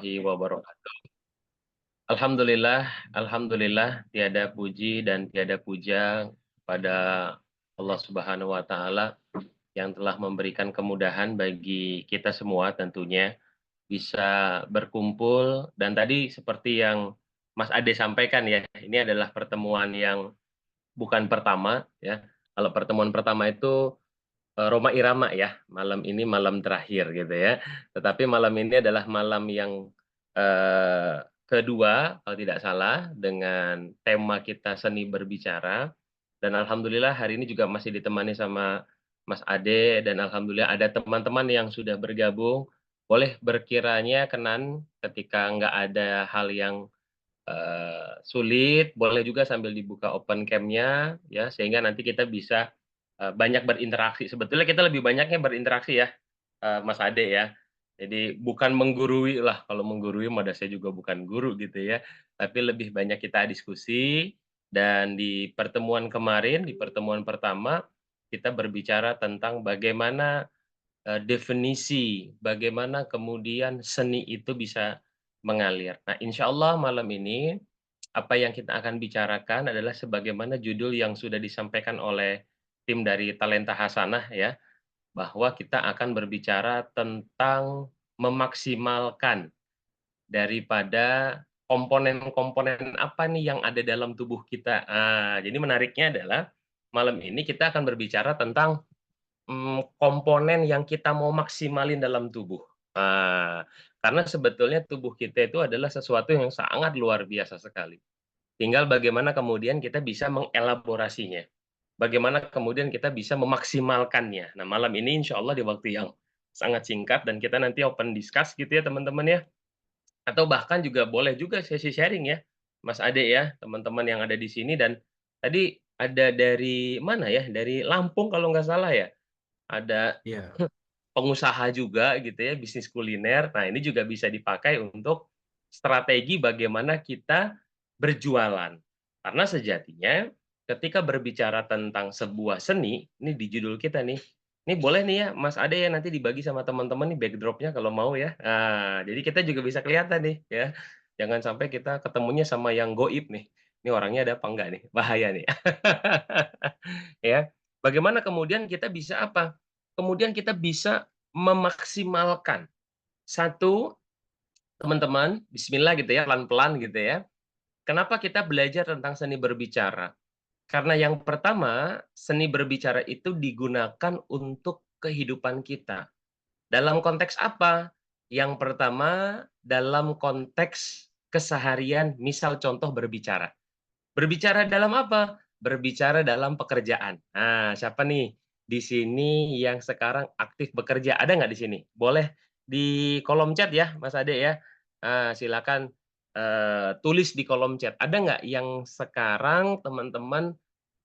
Wabarakatuh. Alhamdulillah, alhamdulillah tiada puji dan tiada puja pada Allah Subhanahu wa taala yang telah memberikan kemudahan bagi kita semua tentunya bisa berkumpul dan tadi seperti yang Mas Ade sampaikan ya, ini adalah pertemuan yang bukan pertama ya. Kalau pertemuan pertama itu, Roma Irama ya, malam ini malam terakhir gitu ya. Tetapi malam ini adalah malam yang, kedua kalau tidak salah dengan tema kita seni berbicara dan alhamdulillah hari ini juga masih ditemani sama Mas Ade dan alhamdulillah ada teman-teman yang sudah bergabung. Boleh berkiranya kenan ketika nggak ada hal yang sulit, boleh juga sambil dibuka open cam-nya, ya, sehingga nanti kita bisa, banyak berinteraksi. Sebetulnya kita lebih banyaknya berinteraksi ya, Mas Ade ya. Jadi bukan menggurui lah, kalau menggurui mah saya juga bukan guru gitu ya, tapi lebih banyak kita diskusi dan di pertemuan kemarin, di pertemuan pertama, kita berbicara tentang bagaimana definisi bagaimana kemudian seni itu bisa mengalir. Nah, insya Allah malam ini, apa yang kita akan bicarakan adalah sebagaimana judul yang sudah disampaikan oleh tim dari Talenta Hasanah ya, bahwa kita akan berbicara tentang memaksimalkan daripada komponen-komponen apa nih yang ada dalam tubuh kita. Jadi menariknya adalah malam ini kita akan berbicara tentang komponen yang kita mau maksimalin dalam tubuh. Karena sebetulnya tubuh kita itu adalah sesuatu yang sangat luar biasa sekali. Tinggal bagaimana kemudian kita bisa mengelaborasinya. Bagaimana kemudian kita bisa memaksimalkannya. Nah, malam ini insya Allah di waktu yang sangat singkat dan kita nanti open discuss gitu ya teman-teman ya. Atau bahkan juga boleh juga sesi sharing ya, Mas Ade ya, teman-teman yang ada di sini dan tadi ada dari mana ya, dari Lampung kalau nggak salah ya? Ada Iya, pengusaha juga gitu ya, bisnis kuliner. Nah, ini juga bisa dipakai untuk strategi bagaimana kita berjualan. Karena sejatinya ketika berbicara tentang sebuah seni, ini di judul kita nih, ini boleh nih ya Mas Ade ya nanti dibagi sama teman-teman nih backdrop-nya kalau mau ya. Jadi kita juga bisa kelihatan nih ya. Jangan sampai kita ketemunya sama yang goib nih. Ini orangnya ada apa enggak nih? Bahaya nih. Ya. Bagaimana kemudian kita bisa apa? Kemudian kita bisa memaksimalkan. Satu, teman-teman, bismillah gitu ya, pelan-pelan gitu ya. Kenapa kita belajar tentang seni berbicara? Karena yang pertama, seni berbicara itu digunakan untuk kehidupan kita. Dalam konteks apa? Yang pertama, dalam konteks keseharian, misal contoh berbicara. Berbicara dalam apa? Berbicara dalam pekerjaan. Nah, siapa nih di sini yang sekarang aktif bekerja? Ada nggak di sini? Boleh di kolom chat ya, Mas Ade ya. Silakan, tulis di kolom chat. Ada nggak yang sekarang teman-teman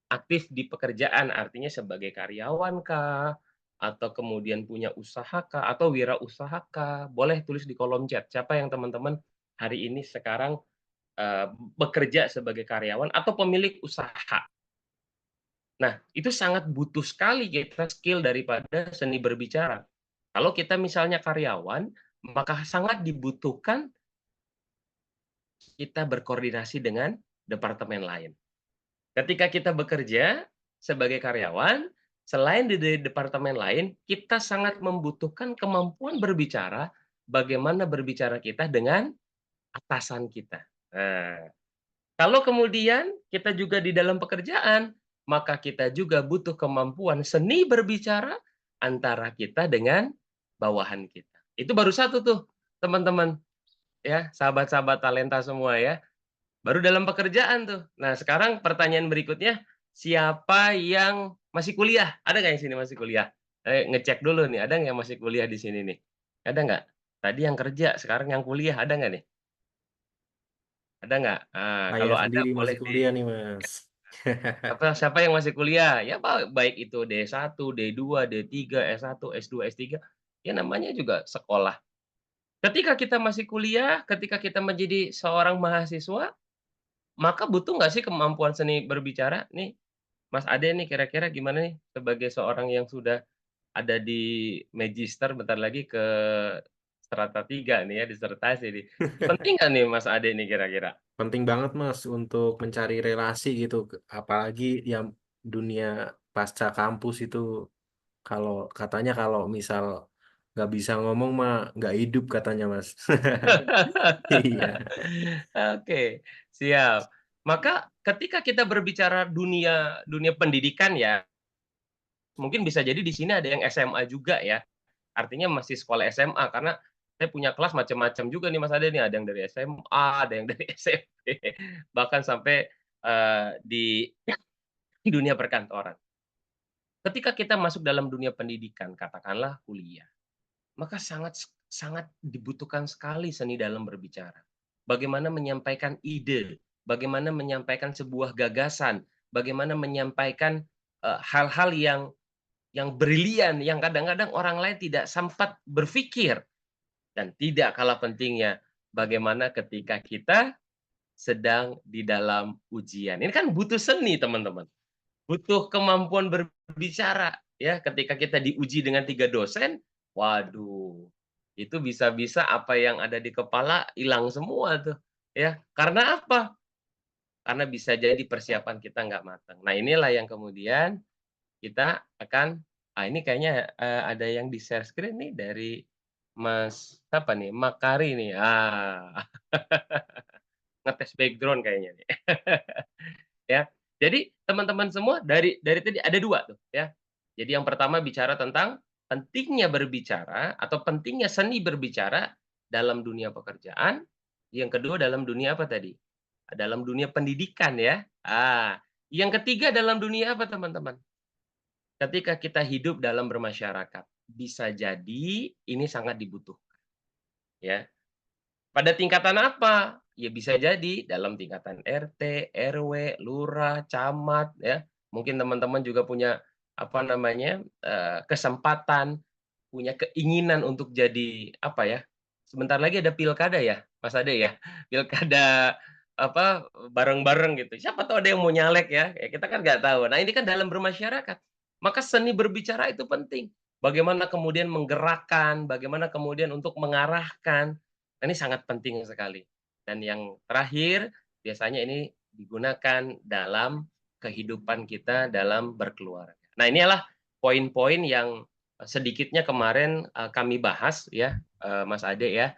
aktif di pekerjaan? Artinya sebagai karyawan kah? Atau kemudian punya usaha kah? Atau wirausaha kah? Boleh tulis di kolom chat. Siapa yang teman-teman hari ini sekarang bekerja sebagai karyawan atau pemilik usaha. Nah, itu sangat butuh sekali kita skill daripada seni berbicara. Kalau kita misalnya karyawan, maka sangat dibutuhkan kita berkoordinasi dengan departemen lain. Ketika kita bekerja sebagai karyawan, selain di departemen lain, kita sangat membutuhkan kemampuan berbicara, bagaimana berbicara kita dengan atasan kita. Nah, kalau kemudian kita juga di dalam pekerjaan, maka kita juga butuh kemampuan seni berbicara antara kita dengan bawahan kita. Itu baru satu tuh, teman-teman, ya, sahabat-sahabat talenta semua ya. Baru dalam pekerjaan tuh. Nah, sekarang pertanyaan berikutnya, siapa yang masih kuliah? Ada nggak yang sini masih kuliah? Ngecek dulu nih, ada nggak yang masih kuliah di sini nih? Ada nggak? Tadi yang kerja, sekarang yang kuliah, ada nggak nih? Ada nggak? saya Kalau ada sendiri boleh masih kuliah nih, Mas. siapa siapa yang masih kuliah? Ya baik itu D1, D2, D3, S1, S2, S3, ya namanya juga sekolah. Ketika kita masih kuliah, ketika kita menjadi seorang mahasiswa, maka butuh nggak sih kemampuan seni berbicara? Nih, Mas Ade nih kira-kira gimana nih sebagai seorang yang sudah ada di magister bentar lagi ke strata 3 nih ya, disertasi nih. Penting nggak nih Mas Ade nih kira-kira? Penting banget Mas untuk mencari relasi gitu, apalagi yang dunia pasca kampus itu, kalau katanya kalau misal nggak bisa ngomong mah nggak hidup katanya Mas. Iya, Oke, siap. Maka ketika kita berbicara dunia dunia pendidikan ya, mungkin bisa jadi di sini ada yang SMA juga ya, artinya masih sekolah SMA karena saya punya kelas macam-macam juga nih Mas Ade nih, ada yang dari SMA, ada yang dari SMP, bahkan sampai, di dunia perkantoran. Ketika kita masuk dalam dunia pendidikan, katakanlah kuliah, maka sangat dibutuhkan sekali seni dalam berbicara. Bagaimana menyampaikan ide, bagaimana menyampaikan sebuah gagasan, bagaimana menyampaikan, hal-hal yang brilian, yang kadang-kadang orang lain tidak sempat berpikir. Dan tidak kalah pentingnya, bagaimana ketika kita sedang di dalam ujian. Ini kan butuh seni, teman-teman. Butuh kemampuan berbicara, ya. Ketika kita diuji dengan 3 dosen, waduh, itu bisa-bisa apa yang ada di kepala hilang semua tuh, ya. Karena apa? Karena bisa jadi persiapan kita nggak matang. Nah, inilah yang kemudian kita akan ini kayaknya, ada yang di-share screen nih dari Mas siapa nih? Makari nih. Ngetes background kayaknya nih. Ya. Jadi teman-teman semua dari tadi ada 2 tuh ya. Jadi yang pertama bicara tentang pentingnya berbicara atau pentingnya seni berbicara dalam dunia pekerjaan, yang kedua dalam dunia apa tadi? Dalam dunia pendidikan ya. Yang ketiga dalam dunia apa teman-teman? Ketika kita hidup dalam bermasyarakat, bisa jadi ini sangat dibutuhkan ya. Pada tingkatan apa? Ya bisa jadi dalam tingkatan RT, RW, lurah, camat, ya. Mungkin teman-teman juga punya, apa namanya, kesempatan, punya keinginan untuk jadi, apa ya, sebentar lagi ada pilkada ya, Mas Ade ya? Pilkada, apa, bareng-bareng gitu. Siapa tahu ada yang mau nyalek ya, ya kita kan nggak tahu. Nah, ini kan dalam bermasyarakat, maka seni berbicara itu penting. Bagaimana kemudian menggerakkan, bagaimana kemudian untuk mengarahkan. Nah, ini sangat penting sekali. Dan yang terakhir, biasanya ini digunakan dalam kehidupan kita dalam berkeluarga. Nah, inilah poin-poin yang sedikitnya kemarin, kami bahas ya, Mas Ade ya,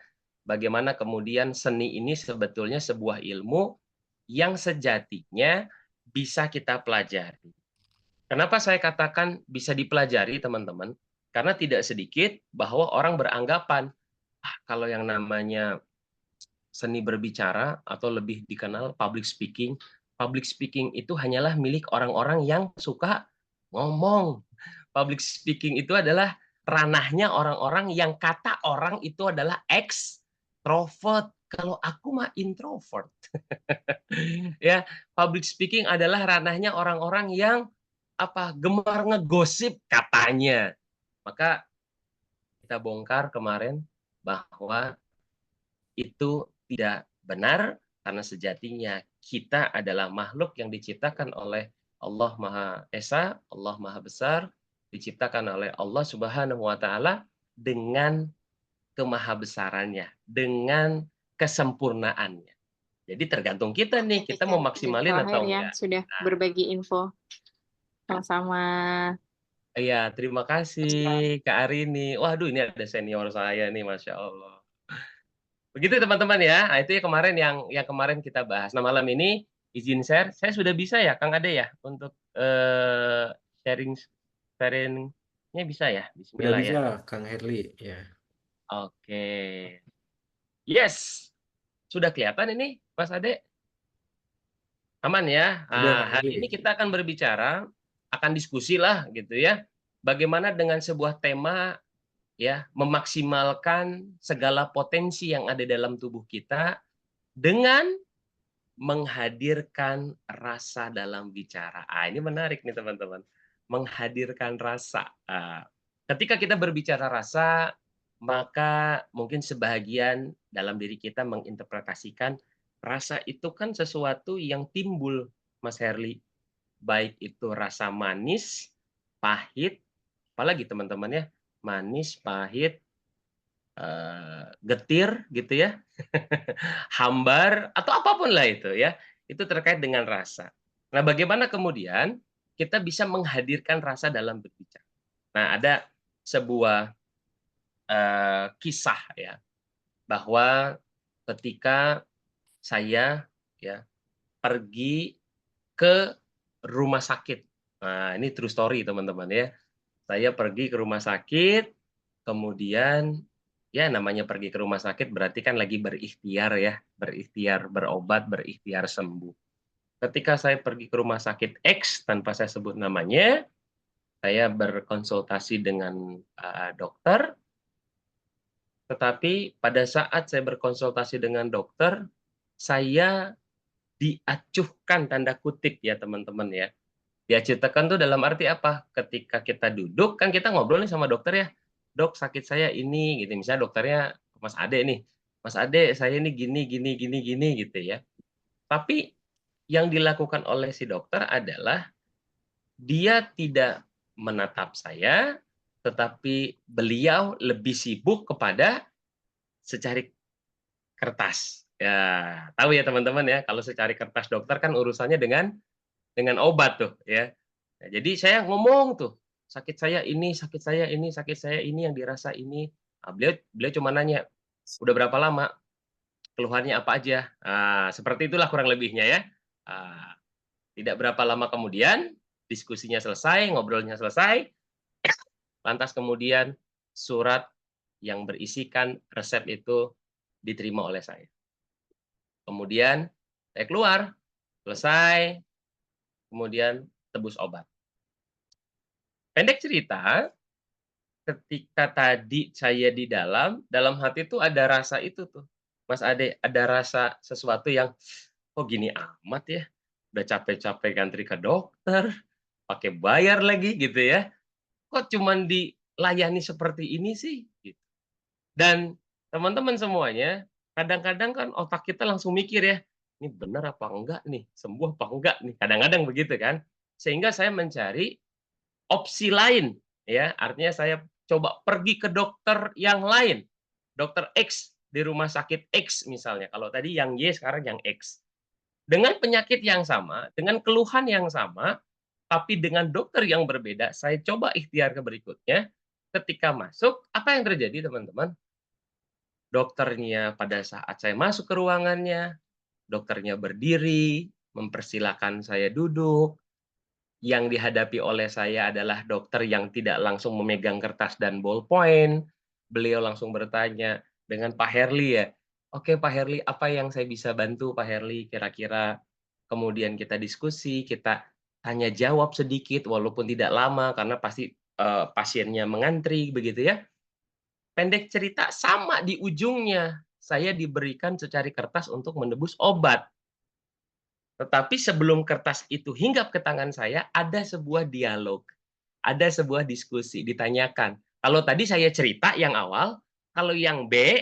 bagaimana kemudian seni ini sebetulnya sebuah ilmu yang sejatinya bisa kita pelajari. Kenapa saya katakan bisa dipelajari, teman-teman? Karena tidak sedikit bahwa orang beranggapan, kalau yang namanya seni berbicara atau lebih dikenal public speaking itu hanyalah milik orang-orang yang suka ngomong. Public speaking itu adalah ranahnya orang-orang yang kata orang itu adalah extrovert. Kalau aku mah introvert. Ya, public speaking adalah ranahnya orang-orang yang apa, gemar ngegosip katanya. Maka kita bongkar kemarin bahwa itu tidak benar karena sejatinya kita adalah makhluk yang diciptakan oleh Allah Maha Esa, Allah Maha Besar, diciptakan oleh Allah Subhanahu wa taala dengan kemahabesarannya, dengan kesempurnaannya. Jadi tergantung kita nih, Oke, kita mau Kak. Terima maksimalin kasih atau ya enggak. sudah berbagi info sama-sama. Iya, terima kasih Kak Arini. Waduh, ini ada senior saya nih, masya Allah. Begitu teman-teman ya. Nah, itu ya kemarin yang kemarin kita bahas. Nah, malam ini izin share, saya sudah bisa ya Kang Ade ya untuk, sharing sharing-nya bisa ya? udah Bismillah bisa ya. Kang Herli ya. Oke. Yes, sudah kelihatan ini Mas Ade? Aman ya? Udah Kang Hari Herli. ini kita akan berbicara, akan diskusi lah gitu ya, bagaimana dengan sebuah tema ya, memaksimalkan segala potensi yang ada dalam tubuh kita dengan menghadirkan rasa dalam bicara. Ini menarik nih teman-teman, menghadirkan rasa. Ketika kita berbicara rasa, maka mungkin sebahagian dalam diri kita menginterpretasikan rasa itu kan sesuatu yang timbul, Mas Herli. Baik itu rasa manis, pahit, apalagi teman-teman ya, manis, pahit, getir gitu ya, hambar atau apapun lah itu ya, itu terkait dengan rasa. Nah, bagaimana kemudian kita bisa menghadirkan rasa dalam berbicara. Nah, ada sebuah kisah ya, bahwa ketika saya ya pergi ke rumah sakit. Nah, ini true story teman-teman ya. Saya pergi ke rumah sakit, kemudian ya namanya pergi ke rumah sakit berarti kan lagi berikhtiar ya, berikhtiar berobat, berikhtiar sembuh. Ketika saya pergi ke rumah sakit X tanpa saya sebut namanya, saya berkonsultasi dengan dokter, tetapi pada saat saya berkonsultasi dengan dokter, saya diacuhkan tanda kutip ya teman-teman ya. Diacuhkan tuh dalam arti apa? Ketika kita duduk kan kita ngobrol nih sama dokter ya, "Dok, sakit saya ini," gitu. Misalnya dokternya Mas Ade nih, "Mas Ade, saya ini gini gini gini gini," gitu ya. Tapi yang dilakukan oleh si dokter adalah dia tidak menatap saya, tetapi beliau lebih sibuk kepada secari kertas. Ya, tahu ya teman-teman ya, kalau secari kertas dokter kan urusannya dengan obat tuh ya. Nah, jadi saya ngomong tuh, "Sakit saya ini sakit saya ini sakit saya ini, yang dirasa ini." Beliau beliau cuma nanya, "Udah berapa lama? Keluhannya apa aja?" Seperti itulah kurang lebihnya ya. Ah, Tidak berapa lama kemudian, diskusinya selesai, ngobrolnya selesai, lantas kemudian surat yang berisikan resep itu diterima oleh saya. Kemudian saya keluar, selesai, kemudian tebus obat. Pendek cerita, ketika tadi saya di dalam hati tuh ada rasa itu tuh, Mas Ade, ada rasa sesuatu yang, "Kok gini amat ya? Udah capek-capek ngantri ke dokter, pakai bayar lagi," gitu ya. "Kok cuman dilayani seperti ini sih?" Gitu. Dan teman-teman semuanya, kadang-kadang kan otak kita langsung mikir ya, "Ini benar apa enggak nih? Sembuh apa enggak nih?" Kadang-kadang begitu kan. Sehingga saya mencari opsi lain, ya, artinya saya coba pergi ke dokter yang lain, dokter X di rumah sakit X misalnya, kalau tadi yang Y sekarang yang X. Dengan penyakit yang sama, dengan keluhan yang sama, tapi dengan dokter yang berbeda, saya coba ikhtiar ke berikutnya, ketika masuk, apa yang terjadi teman-teman? Dokternya pada saat saya masuk ke ruangannya, dokternya berdiri, mempersilahkan saya duduk, yang dihadapi oleh saya adalah dokter yang tidak langsung memegang kertas dan ballpoint. Beliau langsung bertanya dengan Pak Herli ya, "Oke Pak Herli, apa yang saya bisa bantu Pak Herli kira-kira?" Kemudian kita diskusi, kita tanya jawab sedikit walaupun tidak lama karena pasti, pasiennya mengantri begitu ya. Pendek cerita sama di ujungnya, saya diberikan secari kertas untuk menebus obat. Tetapi sebelum kertas itu hinggap ke tangan saya, ada sebuah dialog, ada sebuah diskusi, ditanyakan. Kalau tadi saya cerita yang awal, kalau yang B,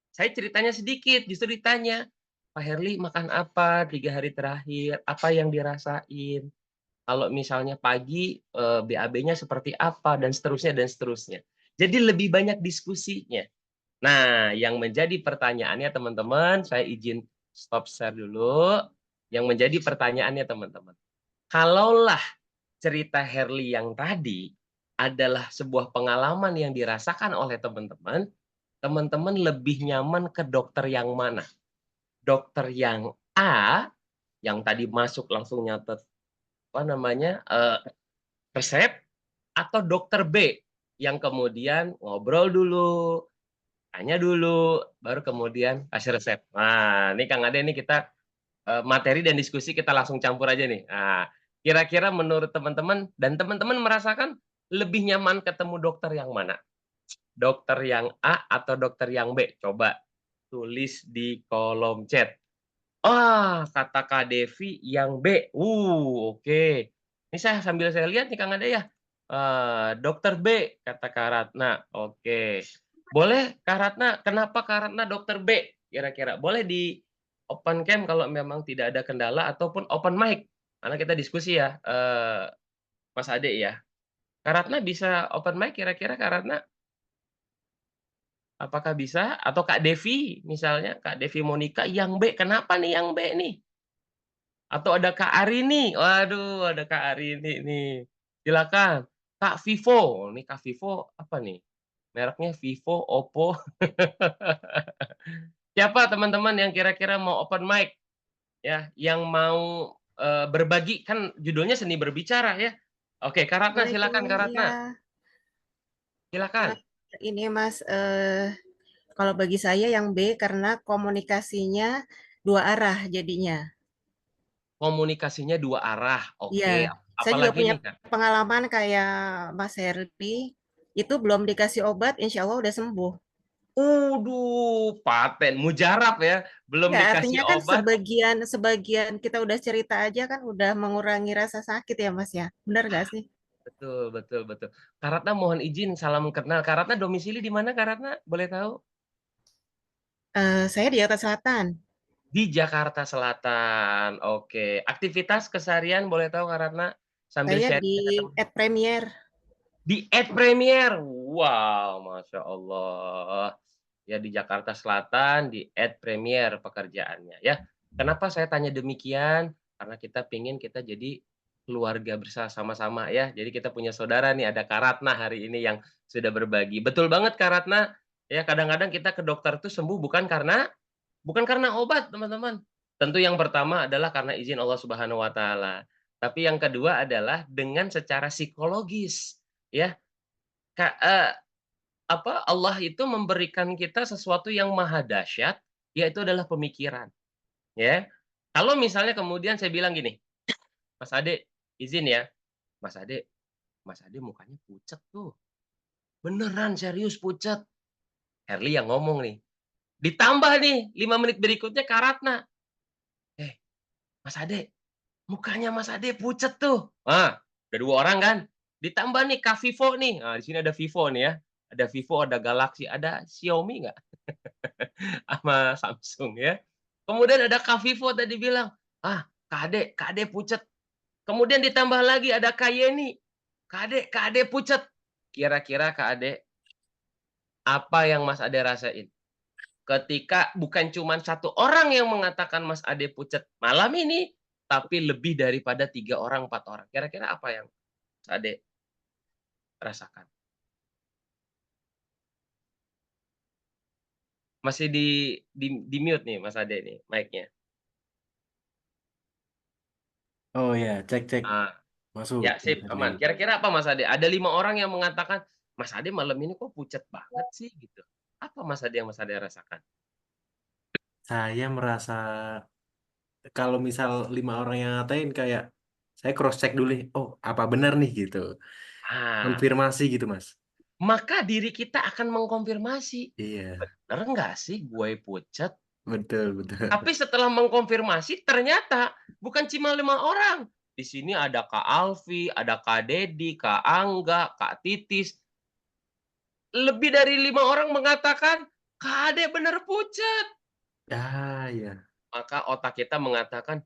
saya ceritanya sedikit, justru ditanya, "Pak Herli makan apa 3 hari terakhir? Apa yang dirasain? Kalau misalnya pagi, BAB-nya seperti apa?" Dan seterusnya dan seterusnya. Jadi lebih banyak diskusinya. Nah, yang menjadi pertanyaannya teman-teman, saya izin stop share dulu. Yang menjadi pertanyaannya teman-teman, kalaulah cerita Herli yang tadi adalah sebuah pengalaman yang dirasakan oleh teman-teman, teman-teman lebih nyaman ke dokter yang mana? Dokter yang A, yang tadi masuk langsung nyatet, apa namanya, resep, atau dokter B, yang kemudian ngobrol dulu, tanya dulu, baru kemudian kasih resep. Nah, ini Kang Ade nih kita materi dan diskusi kita langsung campur aja nih. Nah, kira-kira menurut teman-teman dan teman-teman merasakan lebih nyaman ketemu dokter yang mana? Dokter yang A atau dokter yang B? Coba tulis di kolom chat. Kata Kak Devi yang B. Oke. Ini sambil saya lihat nih Kang Ade ya. Dokter B kata Kak Ratna. Oke. Boleh Kak Ratna, kenapa Kak Ratna dokter B? Kira-kira boleh di open cam kalau memang tidak ada kendala ataupun open mic. Karena kita diskusi ya, Mas Ade ya. Kak Ratna bisa open mic kira-kira Kak Ratna? Apakah bisa? Atau Kak Devi misalnya, Kak Devi Monica yang B, kenapa nih yang B nih? Atau ada Kak Arini, waduh ada Kak Arini nih. Silakan. Kak Vivo, nih Kak Vivo apa nih? Mereknya Vivo, Oppo. Siapa teman-teman yang kira-kira mau open mic ya, yang mau, berbagi, kan judulnya seni berbicara ya. Oke, Kak Ratna silakan Assalamualaikum, Kak Ratna, iya. silakan. Ini Mas, kalau bagi saya yang B karena komunikasinya dua arah jadinya. Komunikasinya dua arah, Iya, oke. saya juga Apalagi punya nih, Kak? pengalaman kayak Mas Herdi, itu belum dikasih obat, insya Allah udah sembuh. Paten, mujarab ya, belum Ya, dikasih artinya kan obat. sebagian sebagian kita udah cerita aja kan udah mengurangi rasa sakit ya Mas ya, benar nggak sih? Betul betul betul. Kak Ratna mohon izin salam kenal. Kak Ratna domisili di mana Kak Ratna, boleh tahu? Saya di Jakarta Selatan, Di Jakarta Selatan, oke. Aktivitas keseharian boleh tahu Kak Ratna? Sambil saya sharing di ke teman. Premier. Di Ed Premier. Wow, masya Allah. Ya di Jakarta Selatan, di Ed Premier pekerjaannya ya. Kenapa saya tanya demikian? Karena kita pingin kita jadi keluarga bersama-sama ya. Jadi kita punya saudara nih, ada Kak Ratna hari ini yang sudah berbagi. Betul banget Kak Ratna. Ya kadang-kadang kita ke dokter itu sembuh bukan karena obat teman-teman. Tentu yang pertama adalah karena izin Allah Subhanahu wa taala. Tapi yang kedua adalah dengan secara psikologis, ya. Allah itu memberikan kita sesuatu yang maha dahsyat, yaitu adalah pemikiran, ya. Kalau misalnya kemudian saya bilang gini, "Mas Ade, izin ya, Mas Ade Mas Ade mukanya pucet tuh, beneran serius pucet." Herli yang ngomong nih, ditambah nih 5 menit berikutnya Kak Ratna, "Eh, Mas Ade, mukanya Mas Ade pucet tuh." Ah, udah 2 orang kan. Ditambah nih Kak Vivo nih, di sini ada Vivo nih ya. Ada Vivo, ada Galaxy, ada Xiaomi nggak? Sama Samsung ya. Kemudian ada Kak Vivo tadi bilang, Kak Ade pucet." Kemudian ditambah lagi ada Kak Yeni, Kak Ade pucet." Kira-kira Kak Ade, apa yang Mas Ade rasain? Ketika bukan cuma satu orang yang mengatakan Mas Ade pucet malam ini, tapi lebih daripada 3 orang, 4 orang. Kira-kira apa yang Mas Ade rasakan? Masih di-mute nih Mas Ade nih mic-nya. Oh ya, cek cek Ah, masuk ya Mas sip, Herdi. aman. Kira-kira apa Mas Ade? Ada 5 orang yang mengatakan, "Mas Ade malam ini kok pucet banget sih?" Gitu. Apa Mas Ade yang Mas Ade rasakan? Saya merasa kalau misal 5 orang yang ngatain kayak saya cross check dulu nih, oh apa benar nih gitu, Ah, konfirmasi gitu Mas. maka diri kita akan mengkonfirmasi, Iya, "Bener nggak sih gue pucet?" betul betul. Tapi setelah mengkonfirmasi ternyata bukan cuma 5 orang. Di sini ada Kak Alfi, ada Kak Dedi, Kak Angga, Kak Titis. Lebih dari 5 orang mengatakan, "Kak Ade bener pucet." Ah ya, Maka otak kita mengatakan,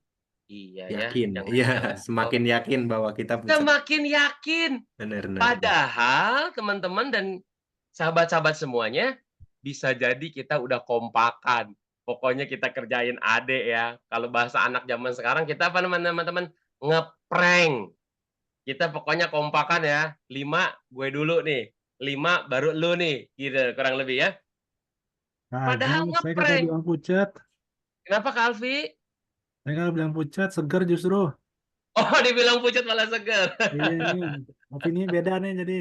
"Iya ya, yakin. Iya, jangan-jangan." semakin yakin bahwa kita pucat. Semakin yakin. Benar benar. Padahal teman-teman dan sahabat-sahabat semuanya, bisa jadi kita udah kompakan. Pokoknya kita kerjain Ade ya. Kalau bahasa anak zaman sekarang kita apa namanya teman-teman? Ngeprank. Kita pokoknya kompakan ya. 5 gue dulu nih. 5 baru lu nih. Gitu kurang lebih ya. Padahal Kagak, saya kagak ngeprank. bilang pucat. Kenapa Kak Alfi? Saya kagak bilang pucat, segar justru. Oh, dibilang pucat malah seger. Iya ini, opini beda nih jadi.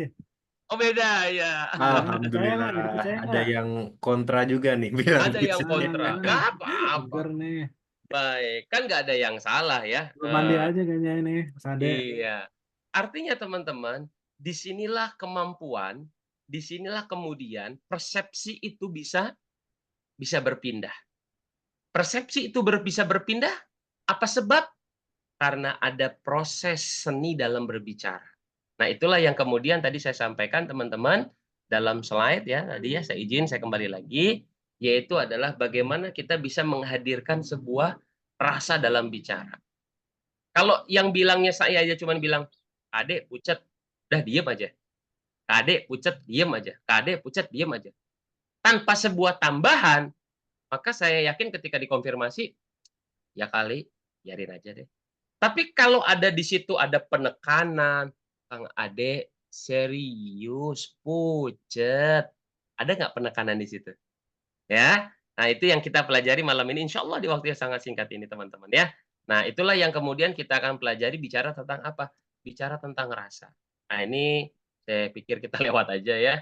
Oh beda ya. Jangan percaya Alhamdulillah nggak? Jadi percaya ada nggak? yang kontra juga nih bilang Ada yang pucat ya. kontra. Jangan. Nggak apa-apa. Segar nih. Baik, kan nggak ada yang salah ya. Belum mandi aja kayaknya ini, Sade. Iya. Artinya teman-teman, disinilah kemampuan, disinilah kemudian persepsi itu bisa bisa berpindah. Persepsi itu bisa berpindah, apa sebab? Karena ada proses seni dalam berbicara. Nah, itulah yang kemudian tadi saya sampaikan teman-teman dalam slide ya, tadi ya saya kembali lagi, yaitu adalah bagaimana kita bisa menghadirkan sebuah rasa dalam bicara. Kalau yang bilangnya saya aja cuman bilang, "Ade pucet," udah diem aja. "Kade pucet," diem aja. "Kade pucet," diem aja. tanpa sebuah tambahan, maka saya yakin ketika dikonfirmasi, ya kali, biarin aja deh. Tapi kalau ada di situ ada penekanan, Kang Ade, serius, pucet. Ada nggak penekanan di situ? Ya, nah itu yang kita pelajari malam ini, insya Allah di waktu yang sangat singkat ini teman-teman ya. Nah itulah yang kemudian kita akan pelajari bicara tentang apa? Bicara tentang rasa. Nah ini saya pikir kita lewat aja ya.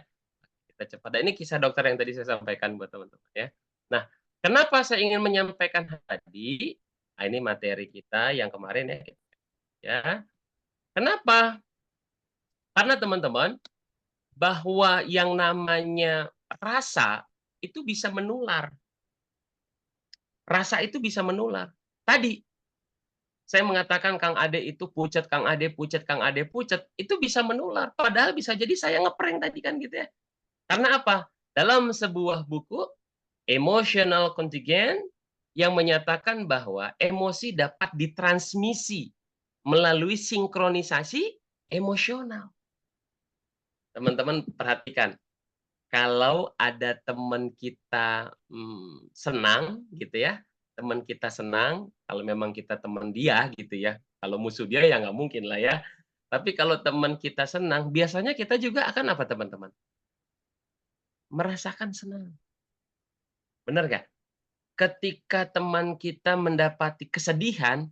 Kita cepat. Dan ini kisah dokter yang tadi saya sampaikan buat teman-teman ya. Nah, kenapa saya ingin menyampaikan tadi? Nah, ini materi kita yang kemarin ya. Ya. Kenapa? Karena teman-teman, bahwa yang namanya rasa itu bisa menular. Rasa itu bisa menular. Tadi saya mengatakan Kang Ade itu pucet, Kang Ade pucet, Kang Ade pucet, itu bisa menular. Padahal bisa jadi saya ngeprank tadi kan gitu ya. Karena apa? Dalam sebuah buku Emotional Contagion yang menyatakan bahwa emosi dapat ditransmisi melalui sinkronisasi emosional. Teman-teman perhatikan, kalau ada teman kita senang gitu ya, teman kita senang, kalau memang kita teman dia gitu ya, kalau musuh dia ya nggak mungkin lah ya. Tapi kalau teman kita senang, biasanya kita juga akan apa teman-teman? Merasakan senang. Benar nggak? Ketika teman kita mendapati kesedihan,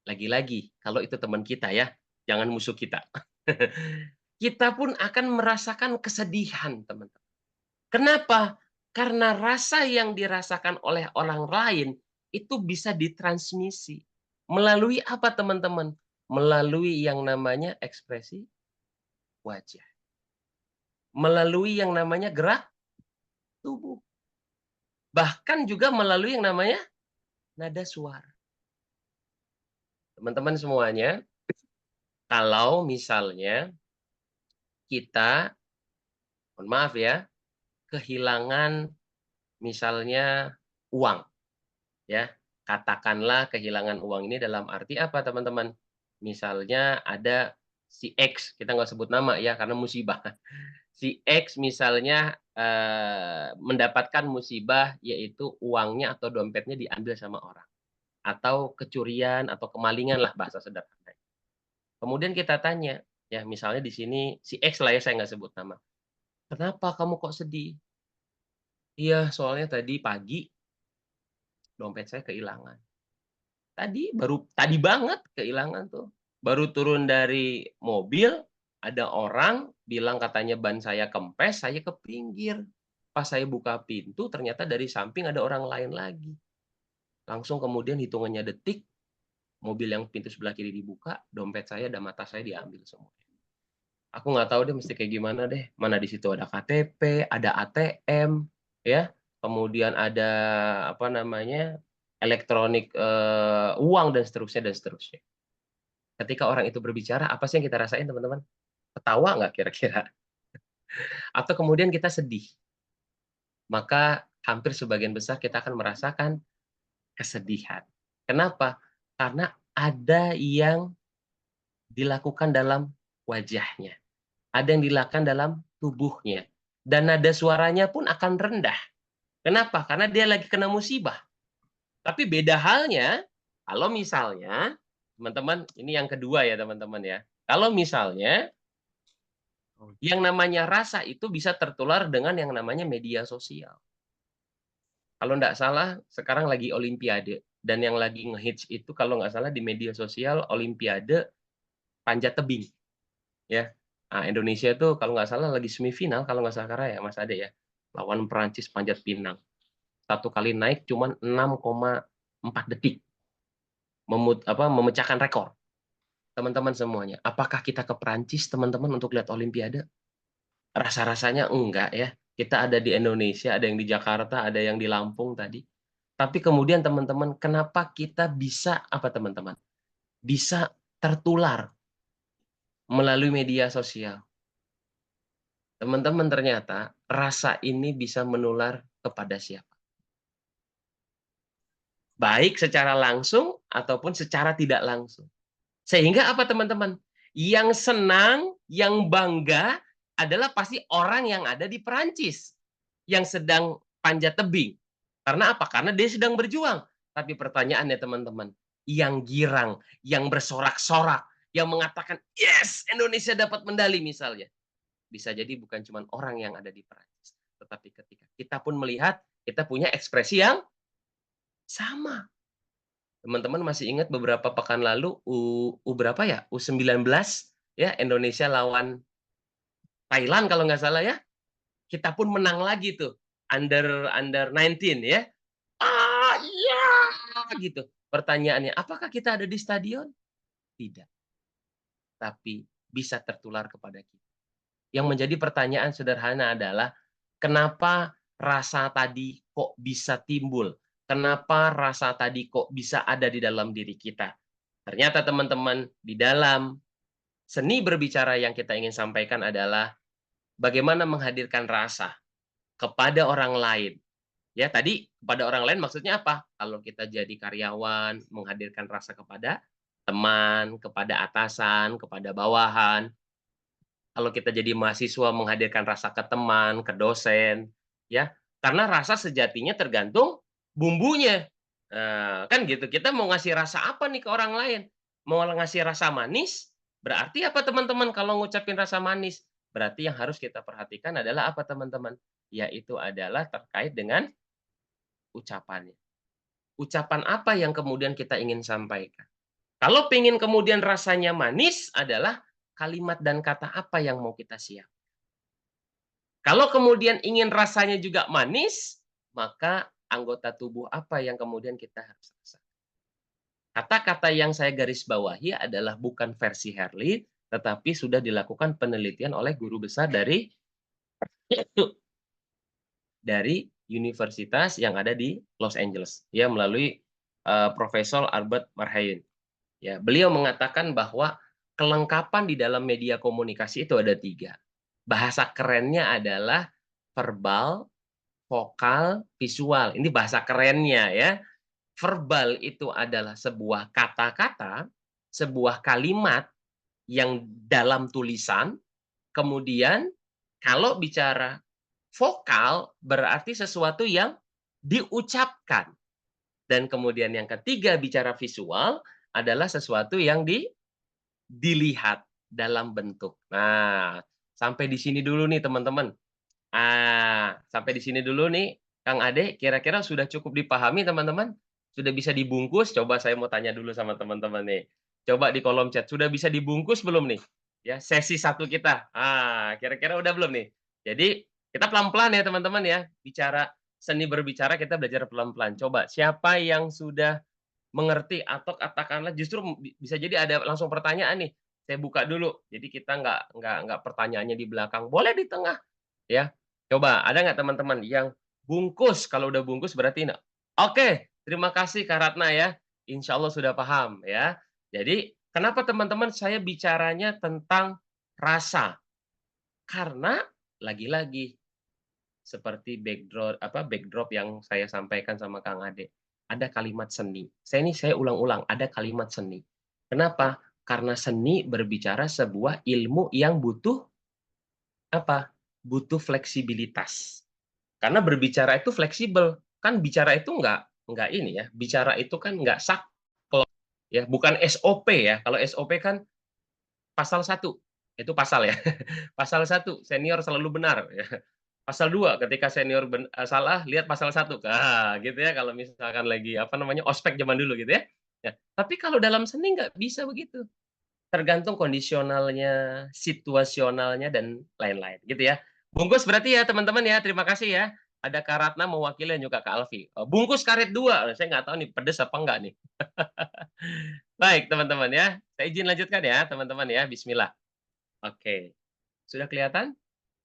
lagi-lagi, kalau itu teman kita ya, jangan musuh kita. Kita pun akan merasakan kesedihan, teman-teman. Kenapa? Karena rasa yang dirasakan oleh orang lain itu bisa ditransmisi. Melalui apa, teman-teman? Melalui yang namanya ekspresi wajah. Melalui yang namanya gerak tubuh. Bahkan juga melalui yang namanya nada suara. Teman-teman semuanya, kalau misalnya kita, mohon maaf ya, kehilangan misalnya uang, ya, katakanlah kehilangan uang ini dalam arti apa teman-teman? Misalnya ada si X, kita nggak sebut nama ya karena musibah. Si X misalnya mendapatkan musibah yaitu uangnya atau dompetnya diambil sama orang. Atau kecurian atau kemalingan lah bahasa sederhana. Kemudian kita tanya, ya misalnya di sini si X lah ya, saya nggak sebut nama. Kenapa kamu kok sedih? Iya, soalnya tadi pagi dompet saya kehilangan. Tadi banget kehilangan tuh. Baru turun dari mobil, ada orang bilang katanya ban saya kempes, saya ke pinggir. Pas saya buka pintu, ternyata dari samping ada orang lain lagi. Langsung kemudian hitungannya detik, mobil yang pintu sebelah kiri dibuka, dompet saya dan mata saya diambil semua. Aku nggak tahu deh mesti kayak gimana deh. Mana di situ ada KTP, ada ATM, ya. Kemudian ada apa namanya elektronik uang dan seterusnya dan seterusnya. Ketika orang itu berbicara, apa sih yang kita rasain teman-teman? Ketawa nggak kira-kira? Atau kemudian kita sedih? Maka hampir sebagian besar kita akan merasakan kesedihan. Kenapa? Karena ada yang dilakukan dalam wajahnya. Ada yang dilakukan dalam tubuhnya. Dan nada suaranya pun akan rendah. Kenapa? Karena dia lagi kena musibah. Tapi beda halnya, kalau misalnya, teman-teman, ini yang kedua ya teman-teman ya. Kalau misalnya, yang namanya rasa itu bisa tertular dengan yang namanya media sosial. Kalau nggak salah, sekarang lagi Olimpiade. Dan yang lagi ngehits itu kalau nggak salah di media sosial, Olimpiade panjat tebing. Ya, nah, Indonesia itu kalau nggak salah lagi semifinal, kalau nggak salah ya Mas Ade ya, lawan Perancis panjat pinang. Satu kali naik cuma 6,4 detik. Memecahkan rekor. Teman-teman semuanya, apakah kita ke Perancis teman-teman untuk lihat Olimpiade? Rasa-rasanya enggak ya. Kita ada di Indonesia, ada yang di Jakarta, ada yang di Lampung tadi. Tapi kemudian teman-teman, kenapa kita bisa apa teman-teman? Bisa tertular melalui media sosial. Teman-teman, ternyata rasa ini bisa menular kepada siapa? Baik secara langsung ataupun secara tidak langsung. Sehingga apa teman-teman? Yang senang, yang bangga adalah pasti orang yang ada di Perancis. yang sedang panjat tebing. Karena apa? Karena dia sedang berjuang. Tapi pertanyaannya teman-teman, yang girang, yang bersorak-sorak, yang mengatakan, yes, Indonesia dapat medali misalnya. Bisa jadi bukan cuma orang yang ada di Perancis. Tetapi ketika kita pun melihat, kita punya ekspresi yang sama. Teman-teman masih ingat beberapa pekan lalu U berapa ya? U19 ya, Indonesia lawan Thailand kalau nggak salah ya. Kita pun menang lagi tuh. Under under 19 ya. Ah, iya gitu. Pertanyaannya, apakah kita ada di stadion? Tidak. Tapi bisa tertular kepada kita. Yang menjadi pertanyaan sederhana adalah, kenapa rasa tadi kok bisa timbul? Kenapa rasa tadi kok bisa ada di dalam diri kita? Ternyata teman-teman, di dalam seni berbicara yang kita ingin sampaikan adalah bagaimana menghadirkan rasa kepada orang lain. Ya, tadi kepada orang lain maksudnya apa? Kalau kita jadi karyawan, menghadirkan rasa kepada teman, kepada atasan, kepada bawahan. Kalau kita jadi mahasiswa, menghadirkan rasa ke teman, ke dosen, ya. Karena rasa sejatinya tergantung bumbunya. Kan gitu. Kita mau ngasih rasa apa nih ke orang lain? Mau ngasih rasa manis, berarti apa teman-teman kalau ngucapin rasa manis? Berarti yang harus kita perhatikan adalah apa teman-teman? Yaitu adalah terkait dengan ucapannya. Ucapan apa yang kemudian kita ingin sampaikan? Kalau pengen kemudian rasanya manis adalah kalimat dan kata apa yang mau kita siap. Kalau kemudian ingin rasanya juga manis, maka anggota tubuh apa yang kemudian kita harus rasakan. Kata-kata yang saya garis bawahi adalah bukan versi Herli, tetapi sudah dilakukan penelitian oleh guru besar dari universitas yang ada di Los Angeles, ya melalui Profesor Albert Marhain. Ya, beliau mengatakan bahwa kelengkapan di dalam media komunikasi itu ada 3. Bahasa kerennya adalah verbal, vokal, visual. Ini bahasa kerennya ya. Verbal itu adalah sebuah kata-kata, sebuah kalimat yang dalam tulisan. Kemudian kalau bicara vokal berarti sesuatu yang diucapkan. Dan kemudian yang ketiga bicara visual adalah sesuatu yang dilihat dalam bentuk. Nah, sampai di sini dulu nih teman-teman. Sampai di sini dulu nih Kang Ade, kira-kira sudah cukup dipahami teman-teman? Sudah bisa dibungkus? Coba saya mau tanya dulu sama teman-teman nih. Coba di kolom chat, sudah bisa dibungkus belum nih? Ya, sesi 1 kita. Kira-kira udah belum nih? Jadi, kita pelan-pelan ya teman-teman ya. Bicara seni berbicara kita belajar pelan-pelan. Coba siapa yang sudah mengerti atau katakanlah justru bisa jadi ada langsung pertanyaan nih. Saya buka dulu. Jadi kita nggak pertanyaannya di belakang. Boleh di tengah ya. Coba ada nggak teman-teman yang bungkus? Kalau udah bungkus berarti enggak. Oke, terima kasih Kak Ratna ya. Insya Allah sudah paham ya. Jadi kenapa teman-teman saya bicaranya tentang rasa? Karena lagi-lagi seperti backdrop yang saya sampaikan sama Kang Ade. Ada kalimat seni. Saya ulang-ulang, ada kalimat seni. Kenapa? Karena seni berbicara sebuah ilmu yang butuh apa? Butuh fleksibilitas. Karena berbicara itu fleksibel. Kan bicara itu nggak ini ya, bicara itu kan nggak saklek ya, bukan SOP ya. Kalau SOP kan pasal 1, itu pasal ya. Pasal 1, senior selalu benar ya. Pasal 2, ketika senior salah, lihat pasal 1. Gitu ya kalau misalkan lagi ospek zaman dulu gitu ya. Ya, tapi kalau dalam seni nggak bisa begitu. Tergantung kondisionalnya, situasionalnya, dan lain-lain gitu ya. Bungkus berarti ya teman-teman ya, terima kasih ya. Ada Kak Ratna mewakili dan juga Kak Alfi. Bungkus karet 2, saya nggak tahu nih pedes apa enggak nih. Baik teman-teman ya, saya izin lanjutkan ya teman-teman ya, bismillah. Oke, sudah kelihatan?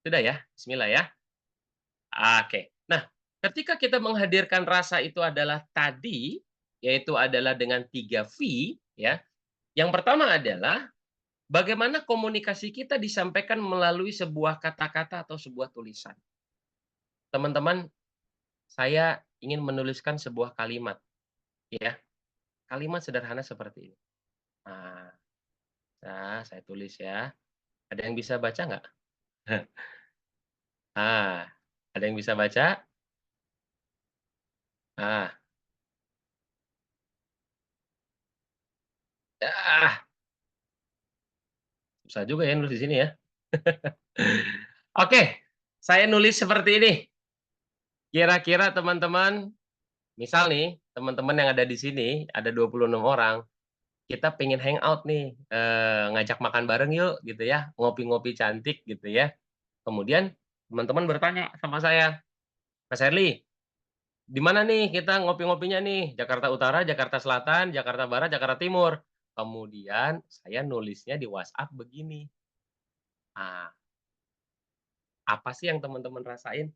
Sudah ya, bismillah ya. Oke, nah ketika kita menghadirkan rasa itu adalah tadi, yaitu adalah dengan 3V ya. Yang pertama adalah bagaimana komunikasi kita disampaikan melalui sebuah kata-kata atau sebuah tulisan. Teman-teman, saya ingin menuliskan sebuah kalimat, ya. Kalimat sederhana seperti ini. Saya tulis ya. Ada yang bisa baca nggak? Ah, Ada yang bisa baca? Ah, ah, susah juga ya nulis di sini ya. Oke, saya nulis seperti ini. Kira-kira teman-teman, misal nih, teman-teman yang ada di sini, ada 26 orang, kita pengen hangout nih, ngajak makan bareng yuk, gitu ya, ngopi-ngopi cantik, gitu ya. Kemudian teman-teman bertanya sama saya, "Mas Herli, di mana nih kita ngopi-ngopinya nih? Jakarta Utara, Jakarta Selatan, Jakarta Barat, Jakarta Timur." Kemudian saya nulisnya di WhatsApp begini, ah, apa sih yang teman-teman rasain?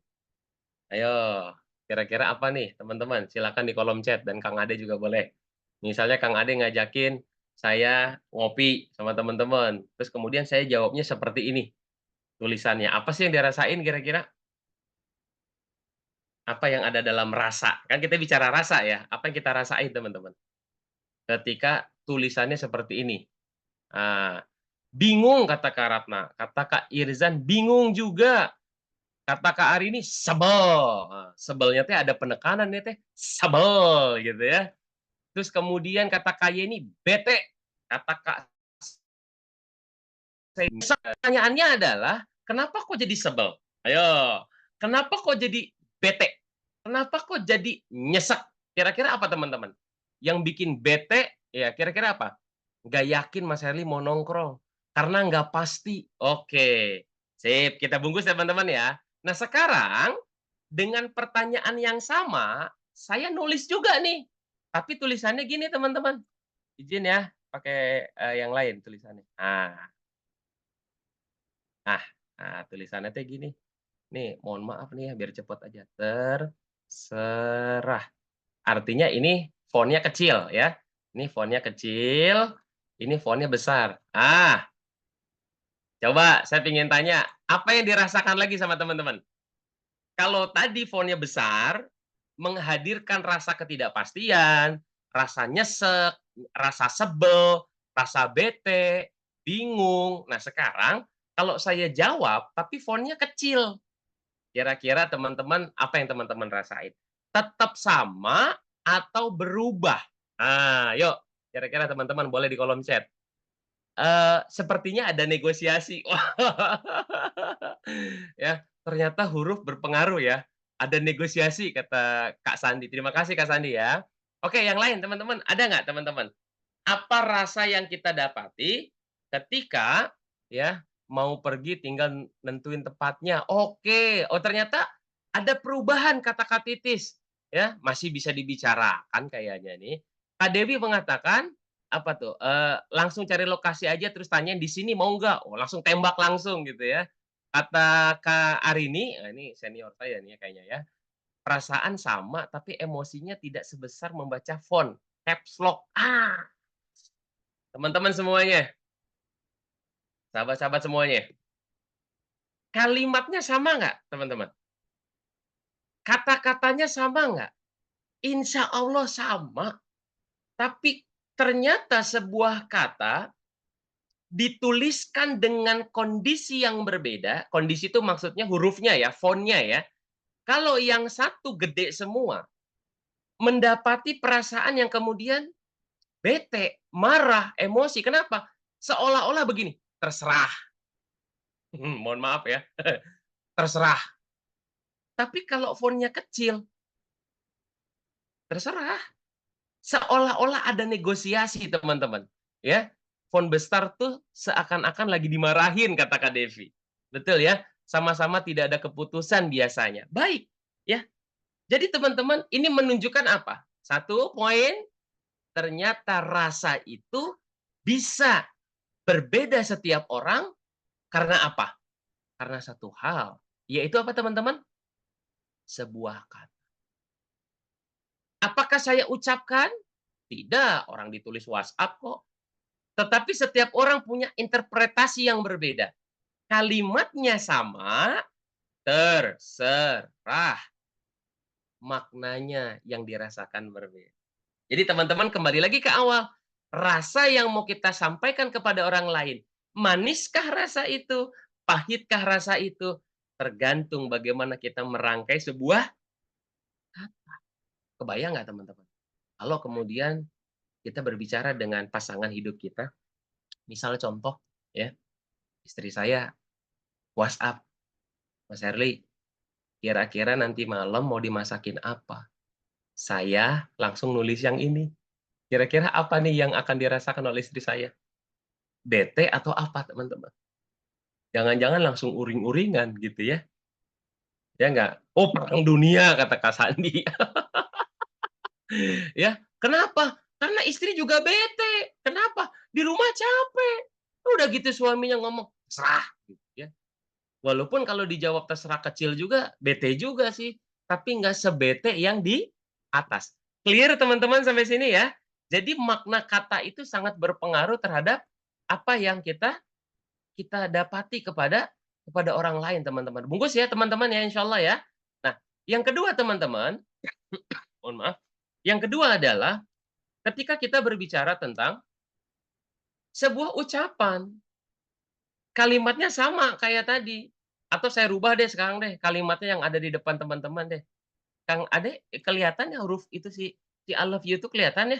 Ayo, kira-kira apa nih teman-teman? Silakan di kolom chat dan Kang Ade juga boleh. Misalnya Kang Ade ngajakin saya ngopi sama teman-teman, terus kemudian saya jawabnya seperti ini tulisannya. Apa sih yang dirasain kira-kira? Apa yang ada dalam rasa? Kan kita bicara rasa ya, apa yang kita rasain teman-teman? Ketika tulisannya seperti ini. Ah, bingung kata Kak Ratna, kata Kak Irzan bingung juga. Kata Kak Arini sebel, sebelnya teh ada penekanannya teh, sebel gitu ya. Terus kemudian kata Kak Yeni bete, kata Kak pertanyaannya adalah, kenapa kok jadi sebel? Ayo, kenapa kok jadi bete? Kenapa kok jadi nyesek? Kira-kira apa teman-teman? Yang bikin bete, ya kira-kira apa? Nggak yakin Mas Herli mau nongkrong, karena nggak pasti. Oke, sip, kita bungkus teman-teman ya. Nah sekarang, dengan pertanyaan yang sama, saya nulis juga nih. Tapi tulisannya gini teman-teman. Izin ya, pakai yang lain tulisannya. Nah, tulisannya teh gini. Nih, mohon maaf nih ya, biar cepet aja. Terserah. Artinya ini fontnya kecil ya. Ini fontnya kecil, ini fontnya besar. Coba saya ingin tanya, apa yang dirasakan lagi sama teman-teman? Kalau tadi fontnya besar, menghadirkan rasa ketidakpastian, rasa nyesek, rasa sebel, rasa bete, bingung. Nah, sekarang kalau saya jawab tapi fontnya kecil, kira-kira teman-teman apa yang teman-teman rasain? Tetap sama atau berubah? Yuk, kira-kira teman-teman boleh di kolom chat. Sepertinya ada negosiasi. Ya, ternyata huruf berpengaruh ya. Ada negosiasi kata Kak Sandi. Terima kasih Kak Sandi ya. Oke, yang lain teman-teman, ada nggak teman-teman? Apa rasa yang kita dapati ketika ya mau pergi tinggal nentuin tempatnya? Oke, oh ternyata ada perubahan kata Kak Titis ya, masih bisa dibicarakan kayaknya nih. Kak Dewi mengatakan apa tuh? Langsung cari lokasi aja terus tanyain di sini mau nggak? Oh, langsung tembak langsung gitu ya. Kata Kak Arini, nah ini senior saya nih ya kayaknya ya. Perasaan sama tapi emosinya tidak sebesar membaca font caps lock. Teman-teman semuanya, sahabat-sahabat semuanya, kalimatnya sama nggak, teman-teman? Kata-katanya sama nggak? Insya Allah sama, tapi ternyata sebuah kata dituliskan dengan kondisi yang berbeda. Kondisi itu maksudnya hurufnya ya, fontnya ya. Kalau yang satu gede semua, mendapati perasaan yang kemudian bete, marah, emosi. Kenapa? Seolah-olah begini, terserah. Mohon maaf ya, terserah. Tapi kalau fontnya kecil, terserah. Seolah-olah ada negosiasi, teman-teman. Ya, font besar tuh seakan-akan lagi dimarahin, kata Kak Devi. Betul ya? Sama-sama tidak ada keputusan biasanya. Baik, ya. Jadi teman-teman, ini menunjukkan apa? Satu poin, ternyata rasa itu bisa berbeda setiap orang karena apa? Karena satu hal, yaitu apa teman-teman? Sebuah kata. Apakah saya ucapkan? Tidak, orang ditulis WhatsApp kok. Tetapi setiap orang punya interpretasi yang berbeda. Kalimatnya sama, terserah. Maknanya yang dirasakan berbeda. Jadi teman-teman kembali lagi ke awal. Rasa yang mau kita sampaikan kepada orang lain. Maniskah rasa itu? Pahitkah rasa itu? tergantung bagaimana kita merangkai sebuah kata. Kebayang nggak teman-teman? Kalau kemudian kita berbicara dengan pasangan hidup kita, misal contoh ya, istri saya WhatsApp, Mas Herli, kira-kira nanti malam mau dimasakin apa? Saya langsung nulis yang ini. Kira-kira apa nih yang akan dirasakan oleh istri saya? Bete atau apa, teman-teman? Jangan-jangan langsung uring-uringan gitu ya. Ya nggak? Oh, perang dunia, kata Kak Sandi. Ya, kenapa? Karena istri juga bete. Kenapa? Di rumah capek. Udah gitu suaminya ngomong, serah. Gitu ya. Walaupun kalau dijawab terserah kecil juga, bete juga sih. Tapi nggak sebete yang di atas. Clear teman-teman sampai sini ya? Jadi makna kata itu sangat berpengaruh terhadap apa yang kita dapati kepada orang lain, teman-teman. Bungkus ya, teman-teman ya, insya Allah ya. Nah, yang kedua, teman-teman, mohon maaf. Yang kedua adalah ketika kita berbicara tentang sebuah ucapan, kalimatnya sama kayak tadi. Atau saya rubah deh sekarang deh, kalimatnya yang ada di depan teman-teman deh. Kang Ade, kelihatan ya huruf itu si I love you itu kelihatan ya?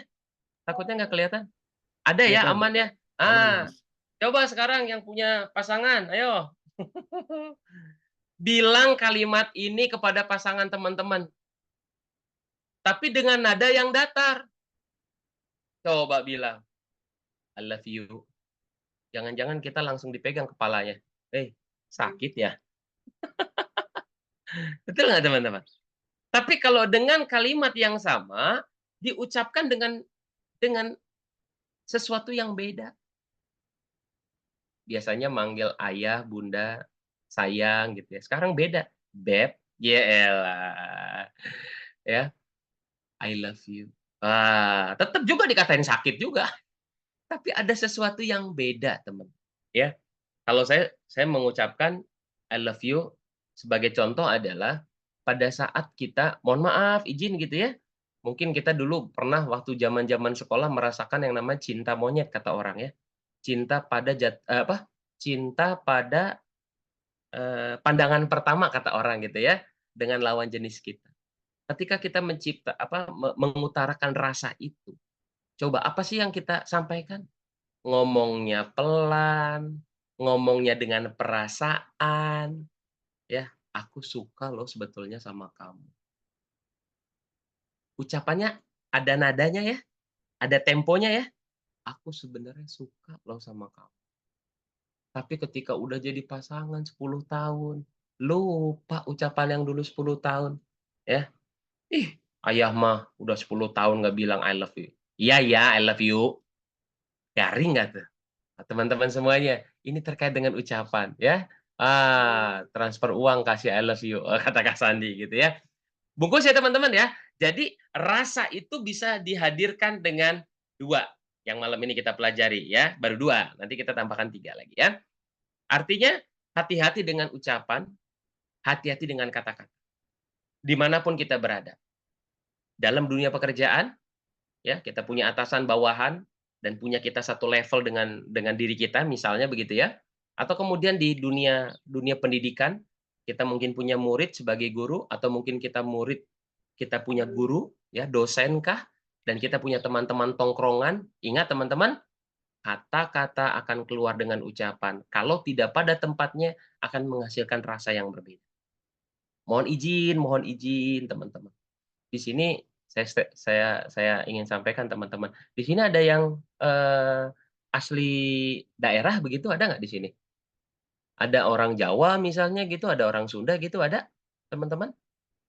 Takutnya nggak kelihatan? Ada ya, Kelihatan, aman ya? aman, Mas. Coba sekarang yang punya pasangan, ayo. Bilang kalimat ini kepada pasangan teman-teman. Tapi dengan nada yang datar. Coba bilang, I love you. Jangan-jangan kita langsung dipegang kepalanya. Sakit ya? Betul nggak teman-teman? Tapi kalau dengan kalimat yang sama, diucapkan dengan sesuatu yang beda. Biasanya manggil ayah, bunda, sayang gitu ya. Sekarang beda. Beb, yelah. Ya, I love you. Tetap juga dikatain sakit juga. Tapi ada sesuatu yang beda, teman. Ya. Kalau saya mengucapkan I love you sebagai contoh adalah pada saat kita, mohon maaf, izin gitu ya. Mungkin kita dulu pernah waktu zaman-zaman sekolah merasakan yang namanya cinta monyet kata orang ya. Cinta pada cinta pada pandangan pertama kata orang gitu ya dengan lawan jenis kita. Ketika kita mengutarakan rasa itu, coba apa sih yang kita sampaikan? Ngomongnya pelan, ngomongnya dengan perasaan, ya, aku suka loh sebetulnya sama kamu. Ucapannya ada nadanya ya, ada temponya ya. Aku sebenarnya suka loh sama kamu. Tapi ketika udah jadi pasangan 10 tahun, lupa ucapan yang dulu 10 tahun. Ya, ayah mah udah 10 tahun nggak bilang I love you. Iya ya, I love you. Garing nggak tuh? Teman-teman semuanya, ini terkait dengan ucapan ya. Transfer uang kasih I love you, kata Kak Sandi gitu ya. Bungkus ya teman-teman ya. Jadi rasa itu bisa dihadirkan dengan 2 yang malam ini kita pelajari ya. Baru 2, nanti kita tambahkan 3 lagi ya. Artinya hati-hati dengan ucapan, hati-hati dengan kata-kata. Dimanapun kita berada. Dalam dunia pekerjaan, ya kita punya atasan bawahan dan punya kita satu level dengan diri kita misalnya begitu ya. Atau kemudian di dunia pendidikan, kita mungkin punya murid sebagai guru atau mungkin kita punya guru ya, dosen kah dan kita punya teman-teman tongkrongan. Ingat teman-teman, kata-kata akan keluar dengan ucapan. Kalau tidak pada tempatnya akan menghasilkan rasa yang berbeda. Mohon izin teman-teman. Di sini saya ingin sampaikan teman-teman. Di sini ada yang asli daerah begitu, ada nggak di sini? Ada orang Jawa misalnya gitu, ada orang Sunda gitu, ada teman-teman?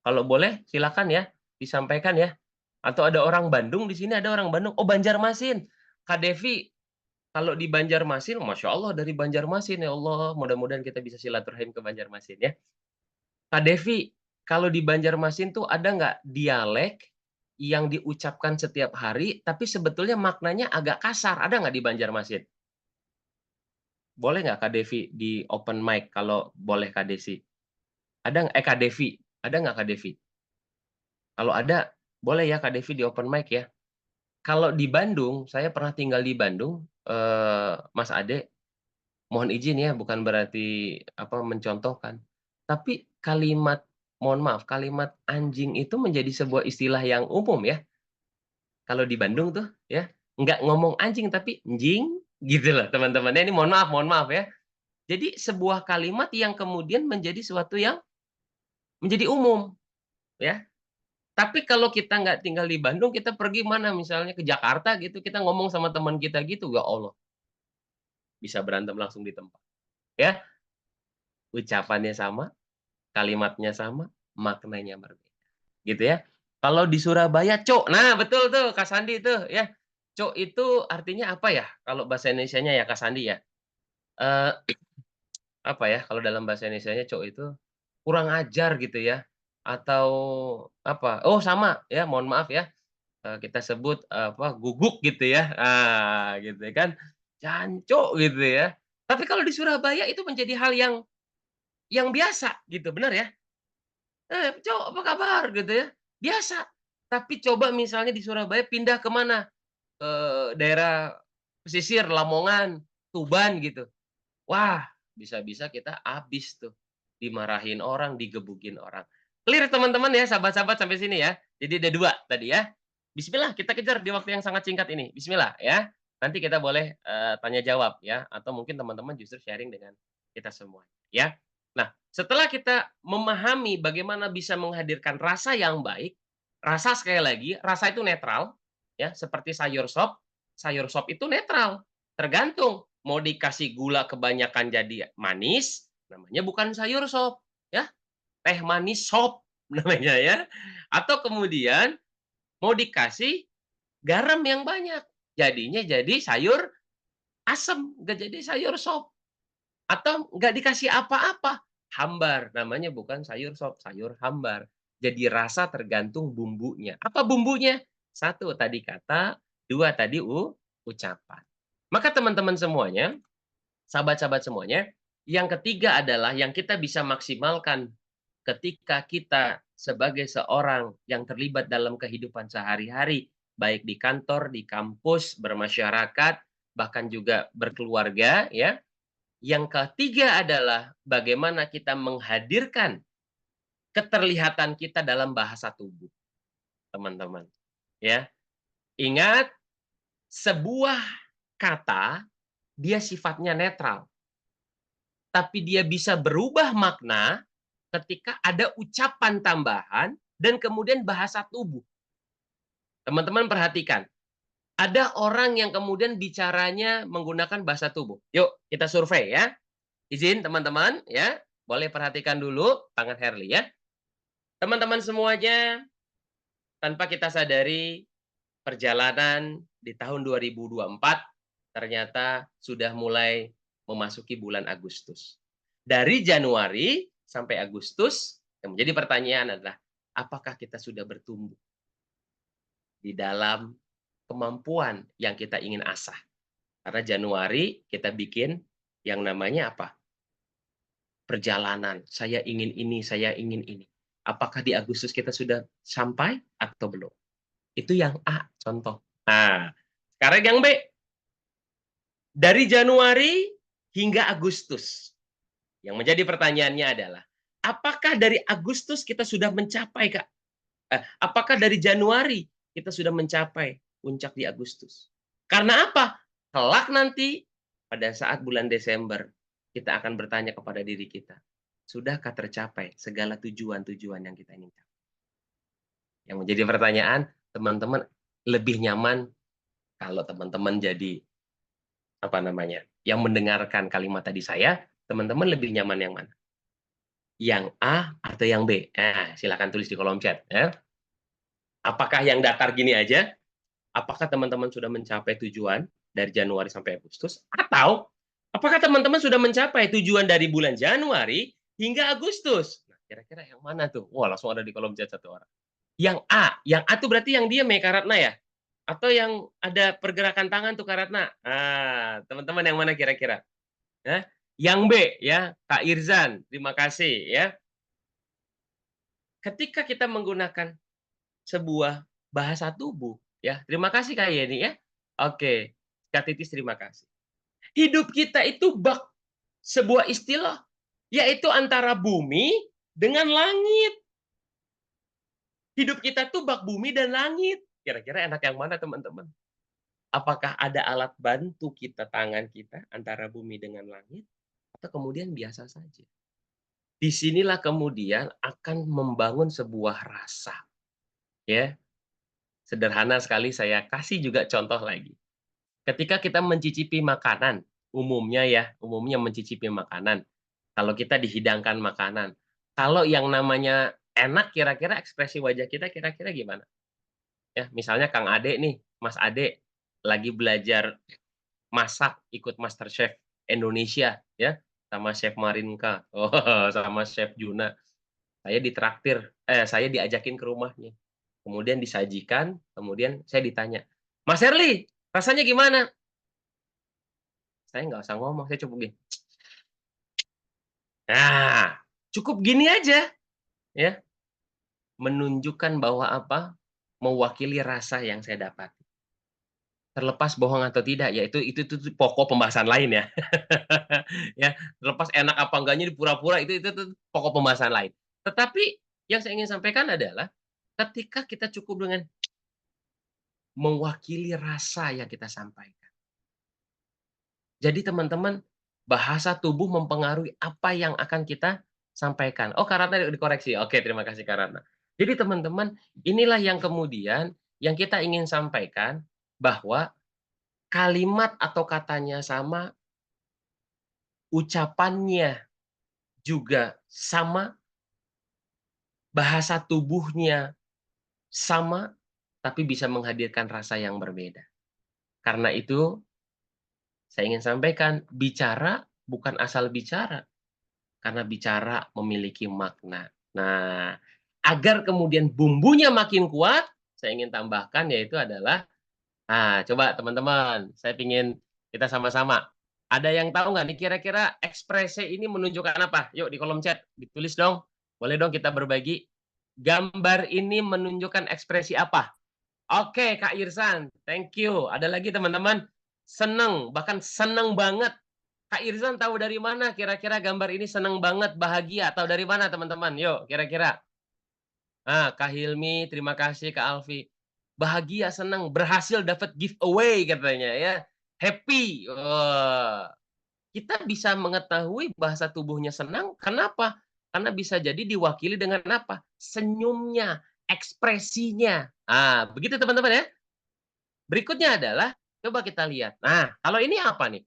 Kalau boleh silakan ya disampaikan ya. Atau ada orang Bandung di sini, ada orang Bandung. Oh, Banjarmasin. Kak Devi, kalau di Banjarmasin, Masya Allah dari Banjarmasin, ya Allah, mudah-mudahan kita bisa silaturahim ke Banjarmasin ya. Kak Devi, kalau di Banjarmasin tuh ada nggak dialek yang diucapkan setiap hari, tapi sebetulnya maknanya agak kasar, ada nggak di Banjarmasin? Boleh nggak Kak Devi di open mic kalau boleh Kak Desi? Kak Devi, ada nggak Kak Devi? Kalau ada, boleh ya Kak Devi di open mic ya. Kalau di Bandung, saya pernah tinggal di Bandung, Mas Ade, mohon izin ya, bukan berarti mencontohkan. Tapi kalimat, mohon maaf, kalimat anjing itu menjadi sebuah istilah yang umum ya. Kalau di Bandung tuh ya, nggak ngomong anjing tapi "njing" gitu loh teman-teman. Ini mohon maaf ya. Jadi sebuah kalimat yang kemudian menjadi suatu yang menjadi umum ya. Tapi kalau kita nggak tinggal di Bandung, kita pergi mana misalnya ke Jakarta gitu, kita ngomong sama teman kita gitu, ya Allah, bisa berantem langsung di tempat. Ya, ucapannya sama, kalimatnya sama, maknanya berbeda. Gitu ya. Kalau di Surabaya, "Cok." Nah, betul tuh Kak Sandi tuh ya. Cok itu artinya apa ya? Kalau bahasa Indonesianya ya Kak Sandi ya. Eee, apa ya, kalau dalam bahasa Indonesianya cok itu kurang ajar gitu ya, atau apa, oh sama ya, mohon maaf ya, kita sebut, apa, guguk gitu ya, gitu kan, jancuk gitu ya. Tapi kalau di Surabaya itu menjadi hal yang biasa gitu, benar ya? Cok, apa kabar?" Gitu ya, biasa. Tapi coba misalnya di Surabaya pindah ke mana, ke daerah pesisir, Lamongan, Tuban gitu. Wah, bisa-bisa kita habis tuh, dimarahin orang, digebukin orang. Clear teman-teman ya, sahabat-sahabat sampai sini ya. Jadi ada 2 tadi ya. Bismillah kita kejar di waktu yang sangat singkat ini, bismillah ya. Nanti kita boleh, tanya jawab ya, atau mungkin teman-teman justru sharing dengan kita semua ya. Nah, setelah kita memahami bagaimana bisa menghadirkan rasa yang baik, rasa sekali lagi, rasa itu netral ya, seperti sayur sop itu netral, tergantung mau dikasih gula kebanyakan jadi manis, namanya bukan sayur sop, ya, teh manis sop namanya ya. Atau kemudian mau dikasih garam yang banyak, jadinya jadi sayur asem, nggak jadi sayur sop. Atau nggak dikasih apa-apa, hambar, namanya bukan sayur sop, sayur hambar. Jadi rasa tergantung bumbunya. Apa bumbunya? Satu tadi kata, 2 tadi ucapan. Maka teman-teman semuanya, sahabat-sahabat semuanya, yang ketiga adalah yang kita bisa maksimalkan ketika kita sebagai seorang yang terlibat dalam kehidupan sehari-hari, baik di kantor, di kampus, bermasyarakat, bahkan juga berkeluarga ya. Yang ketiga adalah bagaimana kita menghadirkan keterlihatan kita dalam bahasa tubuh, teman-teman. Ya, ingat sebuah kata dia sifatnya netral, tapi dia bisa berubah makna ketika ada ucapan tambahan dan kemudian bahasa tubuh. Teman-teman perhatikan, ada orang yang kemudian bicaranya menggunakan bahasa tubuh. Yuk, kita survei ya. Izin teman-teman ya, boleh perhatikan dulu tangan Herli ya. Teman-teman semuanya, tanpa kita sadari perjalanan di tahun 2024 ternyata sudah mulai memasuki bulan Agustus. Dari Januari sampai Agustus, yang menjadi pertanyaan adalah, apakah kita sudah bertumbuh di dalam kemampuan yang kita ingin asah? Karena Januari kita bikin yang namanya apa? Perjalanan. Saya ingin ini, saya ingin ini. Apakah di Agustus kita sudah sampai atau belum? Itu yang A, contoh. Nah, sekarang yang B. Dari Januari hingga Agustus. Yang menjadi pertanyaannya adalah, apakah dari Agustus kita sudah mencapai, Kak? Apakah dari Januari kita sudah mencapai puncak di Agustus? Karena apa? Kelak nanti pada saat bulan Desember kita akan bertanya kepada diri kita, sudahkah tercapai segala tujuan-tujuan yang kita inginkan? Yang menjadi pertanyaan, teman-teman lebih nyaman kalau teman-teman jadi apa namanya, yang mendengarkan kalimat tadi saya, teman-teman lebih nyaman yang mana? Yang A atau yang B? Nah, silakan tulis di kolom chat ya. Apakah yang datar gini aja? Apakah teman-teman sudah mencapai tujuan dari Januari sampai Agustus? Atau apakah teman-teman sudah mencapai tujuan dari bulan Januari hingga Agustus? Nah, kira-kira yang mana tuh? Wah, langsung ada di kolom chat satu orang. Yang A tuh berarti yang diam ya Kak Ratna ya? Atau yang ada pergerakan tangan tuh Kak Ratna? Ah, teman-teman yang mana kira-kira? Ya? Yang B ya, Kak Irzan, terima kasih ya. Ketika kita menggunakan sebuah bahasa tubuh ya, terima kasih Kak Yeni ya. Oke, Kak Titis terima kasih. Hidup kita itu bak sebuah istilah yaitu antara bumi dengan langit. Hidup kita tuh bak bumi dan langit. Kira-kira enak yang mana, teman-teman? Apakah ada alat bantu kita, tangan kita, antara bumi dengan langit? Atau kemudian biasa saja? Disinilah kemudian akan membangun sebuah rasa. Ya, sederhana sekali saya kasih juga contoh lagi. Ketika kita mencicipi makanan, umumnya mencicipi makanan. Kalau kita dihidangkan makanan, kalau yang namanya enak, kira-kira ekspresi wajah kita kira-kira gimana? Ya, misalnya Kang Ade nih, Mas Ade lagi belajar masak ikut MasterChef Indonesia ya, sama Chef Marinka, sama Chef Juna. Saya diajakin ke rumahnya. Kemudian disajikan, kemudian saya ditanya, "Mas Herli, rasanya gimana?" Saya nggak usah ngomong, saya cukup gini. Nah, cukup gini aja ya, menunjukkan bahwa apa? Mewakili rasa yang saya dapat. Terlepas bohong atau tidak, ya itu pokok pembahasan lain ya. Ya, terlepas enak apa enggaknya pura-pura itu pokok pembahasan lain. Tetapi yang saya ingin sampaikan adalah ketika kita cukup dengan mewakili rasa yang kita sampaikan. Jadi teman-teman, bahasa tubuh mempengaruhi apa yang akan kita sampaikan. Oh, Kak Ratna dikoreksi. Oke, terima kasih Kak Ratna. Jadi teman-teman, inilah yang kemudian yang kita ingin sampaikan bahwa kalimat atau katanya sama, ucapannya juga sama, bahasa tubuhnya sama, tapi bisa menghadirkan rasa yang berbeda. Karena itu, saya ingin sampaikan, bicara bukan asal bicara, karena bicara memiliki makna. Nah, agar kemudian bumbunya makin kuat, saya ingin tambahkan yaitu adalah, nah coba teman-teman, saya ingin kita sama-sama. Ada yang tahu nggak nih kira-kira ekspresi ini menunjukkan apa? Yuk di kolom chat, ditulis dong. Boleh dong kita berbagi. Gambar ini menunjukkan ekspresi apa? Oke, Kak Irsan, thank you. Ada lagi teman-teman, seneng, bahkan seneng banget. Kak Irsan tahu dari mana kira-kira gambar ini seneng banget, bahagia, tahu dari mana teman-teman? Yuk, kira-kira. Ah, Kak Hilmi, terima kasih Kak Alfi. Bahagia, senang, berhasil dapat giveaway katanya ya. Happy. Kita bisa mengetahui bahasa tubuhnya senang, kenapa? Karena bisa jadi diwakili dengan apa? Senyumnya, ekspresinya. Ah, begitu teman-teman ya. Berikutnya adalah coba kita lihat. Nah, kalau ini apa nih?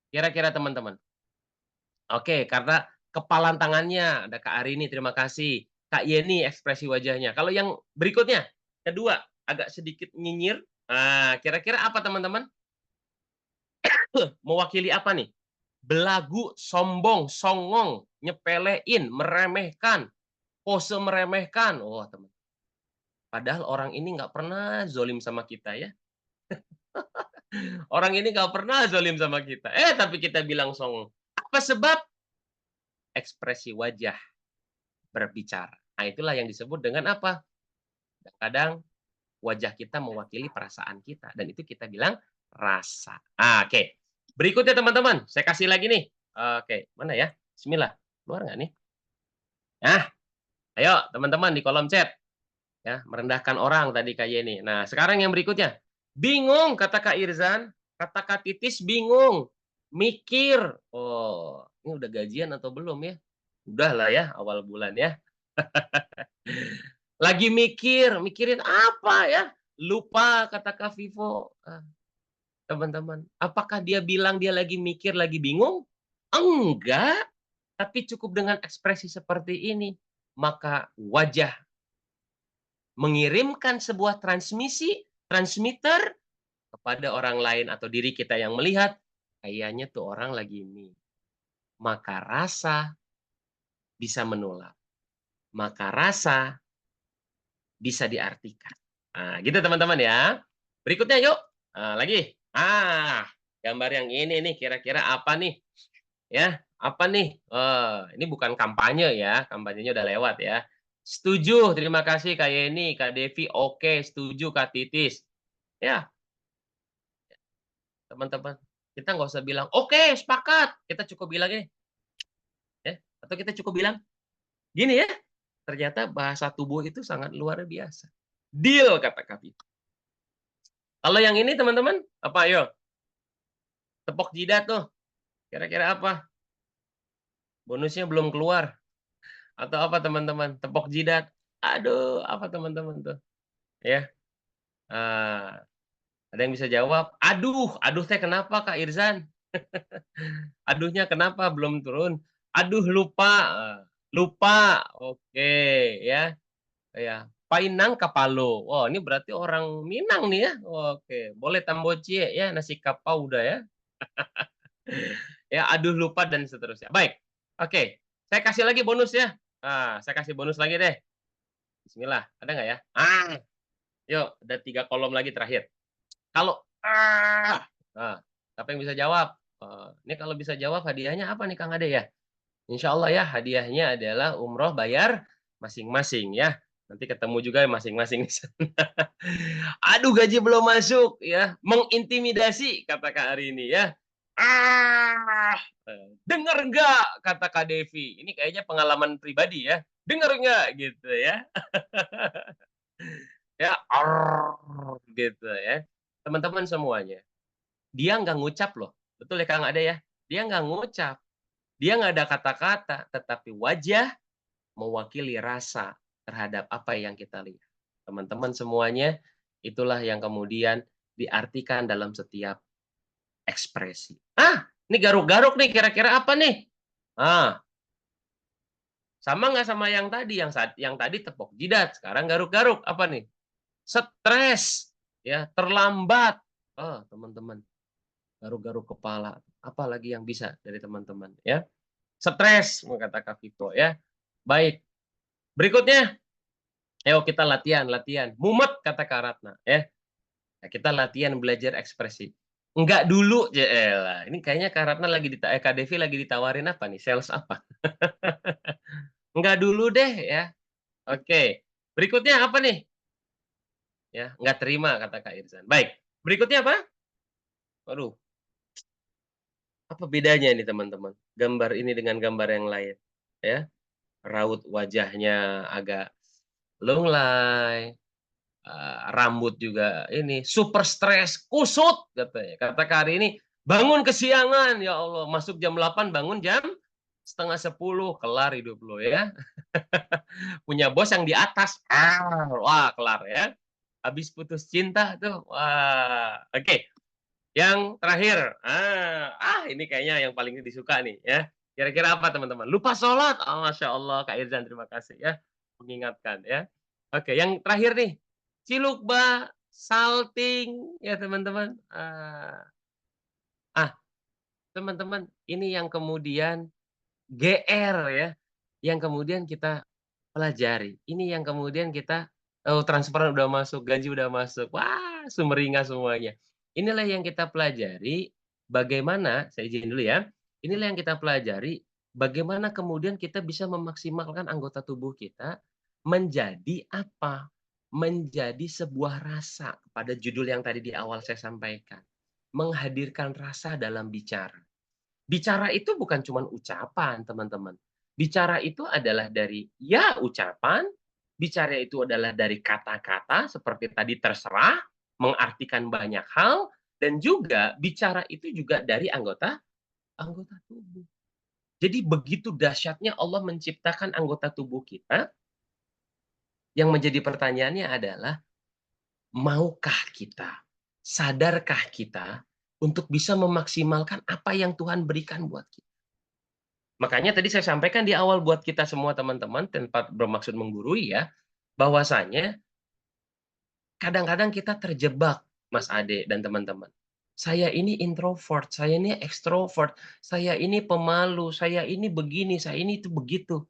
Kira-kira teman-teman. Oke, karena kepalan tangannya ada Kak Arini, terima kasih. Kak Yeni ekspresi wajahnya. Kalau yang berikutnya, kedua, agak sedikit nyinyir. Nah, kira-kira apa teman-teman? Mewakili apa nih? Belagu, sombong, songong, nyepelein, meremehkan, pose meremehkan. Oh, teman. Padahal orang ini nggak pernah zolim sama kita ya. Orang ini nggak pernah zolim sama kita. Tapi kita bilang songong. Apa sebab? Ekspresi wajah berbicara. Nah, itulah yang disebut dengan apa? Kadang wajah kita mewakili perasaan kita. Dan itu kita bilang rasa. Oke. Berikutnya teman-teman. Saya kasih lagi nih. Oke. Mana ya? Bismillah. Keluar nggak nih? Nah, ayo teman-teman di kolom chat. Ya, merendahkan orang tadi Kak Yeni. Nah, sekarang yang berikutnya. Bingung, kata Kak Irzan. Kata Kak Titis bingung. Mikir. Oh, ini udah gajian atau belum ya? Udah lah ya, awal bulan ya. Lagi mikirin apa ya? Lupa, kata Kak Vivo. Teman-teman, apakah dia bilang dia lagi mikir, lagi bingung? Enggak, tapi cukup dengan ekspresi seperti ini. Maka wajah mengirimkan sebuah transmitter kepada orang lain atau diri kita yang melihat, kayaknya tuh orang lagi ini. Maka rasa bisa menular. Maka rasa bisa diartikan. Nah, gitu teman-teman ya. Berikutnya yuk. Lagi. Gambar yang ini nih kira-kira apa nih? Ya, apa nih? Ini bukan kampanye ya. Kampanyenya udah lewat ya. Setuju, terima kasih Kak Yeni, Kak Devi, oke, setuju Kak Titis. Ya, teman-teman, kita nggak usah bilang, oke, sepakat. Kita cukup bilang ini. Ya, Atau kita cukup bilang, gini ya, ternyata bahasa tubuh itu sangat luar biasa. Deal, kata Kak Vito. Kalau yang ini teman-teman, apa ayo? Tepok jidat tuh, kira-kira apa? Bonusnya belum keluar. Atau apa teman-teman? Tepok jidat. Aduh, apa teman-teman tuh? Ya, ada yang bisa jawab? Aduh teh kenapa Kak Irzan? Aduhnya kenapa belum turun? Aduh lupa. Lupa. Oke, ya. Ya. Painang kapalo. Oh, ini berarti orang Minang nih ya. Oke, boleh tambocie ya, nasi kapau udah ya. Ya, aduh lupa dan seterusnya. Baik. Oke, saya kasih lagi bonus ya. Saya kasih bonus lagi deh. Bismillah, ada nggak ya? Yuk, ada 3 kolom lagi terakhir. Kalau siapa yang bisa jawab? Ini kalau bisa jawab hadiahnya apa nih Kang Ade ya? Insya Allah ya hadiahnya adalah umroh bayar masing-masing ya. Nanti ketemu juga masing-masing di sana. Aduh gaji belum masuk ya, mengintimidasi kata Kak hari ini ya. Dengar nggak kata Kak Devi? Ini kayaknya pengalaman pribadi ya. Dengar nggak gitu ya. Ya, gitu ya. Teman-teman semuanya. Dia nggak ngucap loh. Betul ya Kang Ade ya? Dia nggak ngucap. Dia nggak ada kata-kata, tetapi wajah mewakili rasa terhadap apa yang kita lihat. Teman-teman semuanya, itulah yang kemudian diartikan dalam setiap ekspresi. Ini garuk-garuk nih, kira-kira apa nih? Sama nggak sama yang tadi? Yang tadi tepuk jidat, sekarang garuk-garuk. Apa nih? Stres, ya, terlambat. Teman-teman, garuk-garuk kepala. Apalagi yang bisa dari teman-teman, ya? Stres, kata Kak Vito, ya. Baik. Berikutnya, ayo kita latihan. Mumet, kata Kak Ratna, ya. Kita latihan belajar ekspresi. Enggak dulu, Jeela. Ini kayaknya Kak Ratna Kak Devi lagi ditawarin apa nih? Sales apa? Enggak dulu deh, ya. Oke. Berikutnya apa nih? Ya, enggak terima, kata Kak Irzan. Baik. Berikutnya apa? Waduh. Apa bedanya nih, teman-teman? Gambar ini dengan gambar yang lain, ya. Raut wajahnya agak lunglai, rambut juga ini super stres, kusut katanya. Kata Kak hari ini, bangun kesiangan, ya Allah, masuk jam 8, bangun jam setengah 10, kelar hidup lo ya. Punya bos yang di atas, wah kelar ya. Habis putus cinta tuh, wah. Oke. Yang terakhir, ini kayaknya yang paling disuka nih ya. Kira-kira apa teman-teman? Lupa sholat, Masya Allah Kak Irzan, terima kasih ya mengingatkan ya. Oke, yang terakhir nih, cilukba, salting ya teman-teman. Teman-teman, ini yang kemudian GR ya, yang kemudian kita pelajari. Ini yang kemudian kita transferan udah masuk, gaji udah masuk. Wah, sumringah semuanya. Inilah yang kita pelajari bagaimana, saya izin dulu ya. Inilah yang kita pelajari bagaimana kemudian kita bisa memaksimalkan anggota tubuh kita menjadi apa? Menjadi sebuah rasa pada judul yang tadi di awal saya sampaikan. Menghadirkan rasa dalam bicara. Bicara itu bukan cuma ucapan, teman-teman. Bicara itu adalah dari ya ucapan, bicara itu adalah dari kata-kata seperti tadi terserah, mengartikan banyak hal, dan juga bicara itu juga dari anggota tubuh. Jadi begitu dahsyatnya Allah menciptakan anggota tubuh kita, yang menjadi pertanyaannya adalah, maukah kita, sadarkah kita untuk bisa memaksimalkan apa yang Tuhan berikan buat kita? Makanya tadi saya sampaikan di awal buat kita semua teman-teman, tanpa bermaksud menggurui ya, bahwasanya kadang-kadang kita terjebak, Mas Ade dan teman-teman. Saya ini introvert, saya ini ekstrovert, saya ini pemalu, saya ini begini, saya ini itu begitu.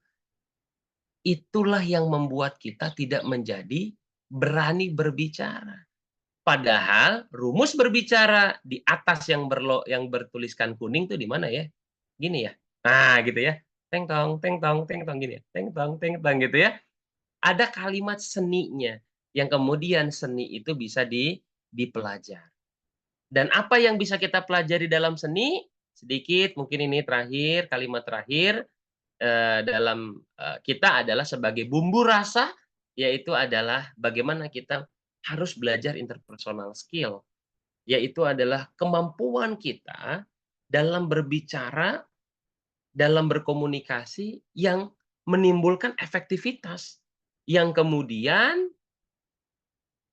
Itulah yang membuat kita tidak menjadi berani berbicara. Padahal rumus berbicara di atas yang bertuliskan kuning itu di mana ya? Gini ya. Nah, gitu ya. Teng tong gini ya. Teng tong gitu ya. Ada kalimat seninya yang kemudian seni itu bisa dipelajari. Dan apa yang bisa kita pelajari dalam seni? Sedikit, mungkin ini terakhir, kalimat terakhir. dalam kita adalah sebagai bumbu rasa, yaitu adalah bagaimana kita harus belajar interpersonal skill, yaitu adalah kemampuan kita dalam berbicara, dalam berkomunikasi yang menimbulkan efektivitas, yang kemudian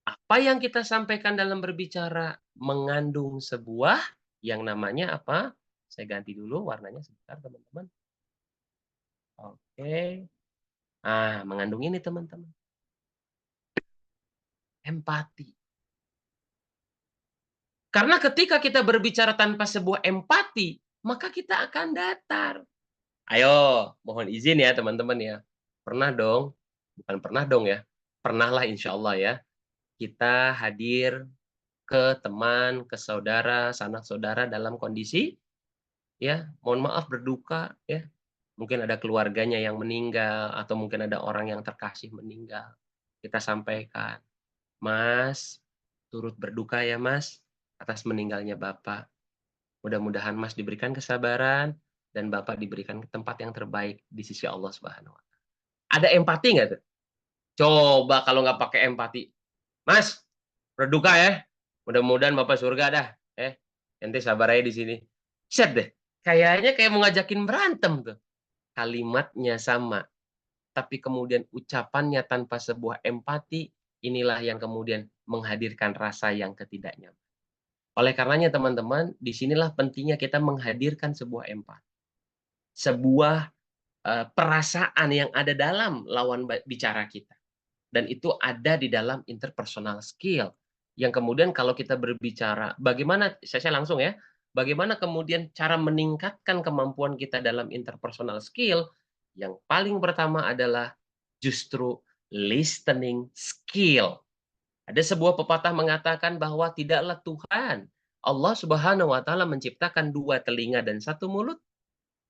apa yang kita sampaikan dalam berbicara mengandung sebuah yang namanya apa? Saya ganti dulu warnanya sebentar, teman-teman. Oke. Mengandung ini, teman-teman. Empati. Karena ketika kita berbicara tanpa sebuah empati, maka kita akan datar. Ayo, mohon izin ya, teman-teman ya. Pernah dong, bukan pernah dong ya. Pernahlah insya Allah ya. Kita hadir ke teman, ke saudara, sanak saudara dalam kondisi ya, mohon maaf berduka ya. Mungkin ada keluarganya yang meninggal atau mungkin ada orang yang terkasih meninggal. Kita sampaikan, "Mas, turut berduka ya, Mas, atas meninggalnya Bapak. Mudah-mudahan Mas diberikan kesabaran dan Bapak diberikan tempat yang terbaik di sisi Allah Subhanahu wa taala." Ada empati nggak tuh? Coba kalau nggak pakai empati, "Mas, berduka ya. Mudah-mudahan Bapak surga dah. Ente sabar aja di sini." Set deh. Kayaknya kayak mau ngajakin berantem tuh. Kalimatnya sama, tapi kemudian ucapannya tanpa sebuah empati, inilah yang kemudian menghadirkan rasa yang ketidaknyamanan. Oleh karenanya teman-teman, disinilah pentingnya kita menghadirkan sebuah empati. Sebuah perasaan yang ada dalam lawan bicara kita. Dan itu ada di dalam interpersonal skill. Yang kemudian kalau kita berbicara, bagaimana, saya langsung ya, bagaimana kemudian cara meningkatkan kemampuan kita dalam interpersonal skill, yang paling pertama adalah justru listening skill. Ada sebuah pepatah mengatakan bahwa tidaklah Tuhan, Allah Subhanahu wa taala menciptakan 2 telinga dan 1 mulut,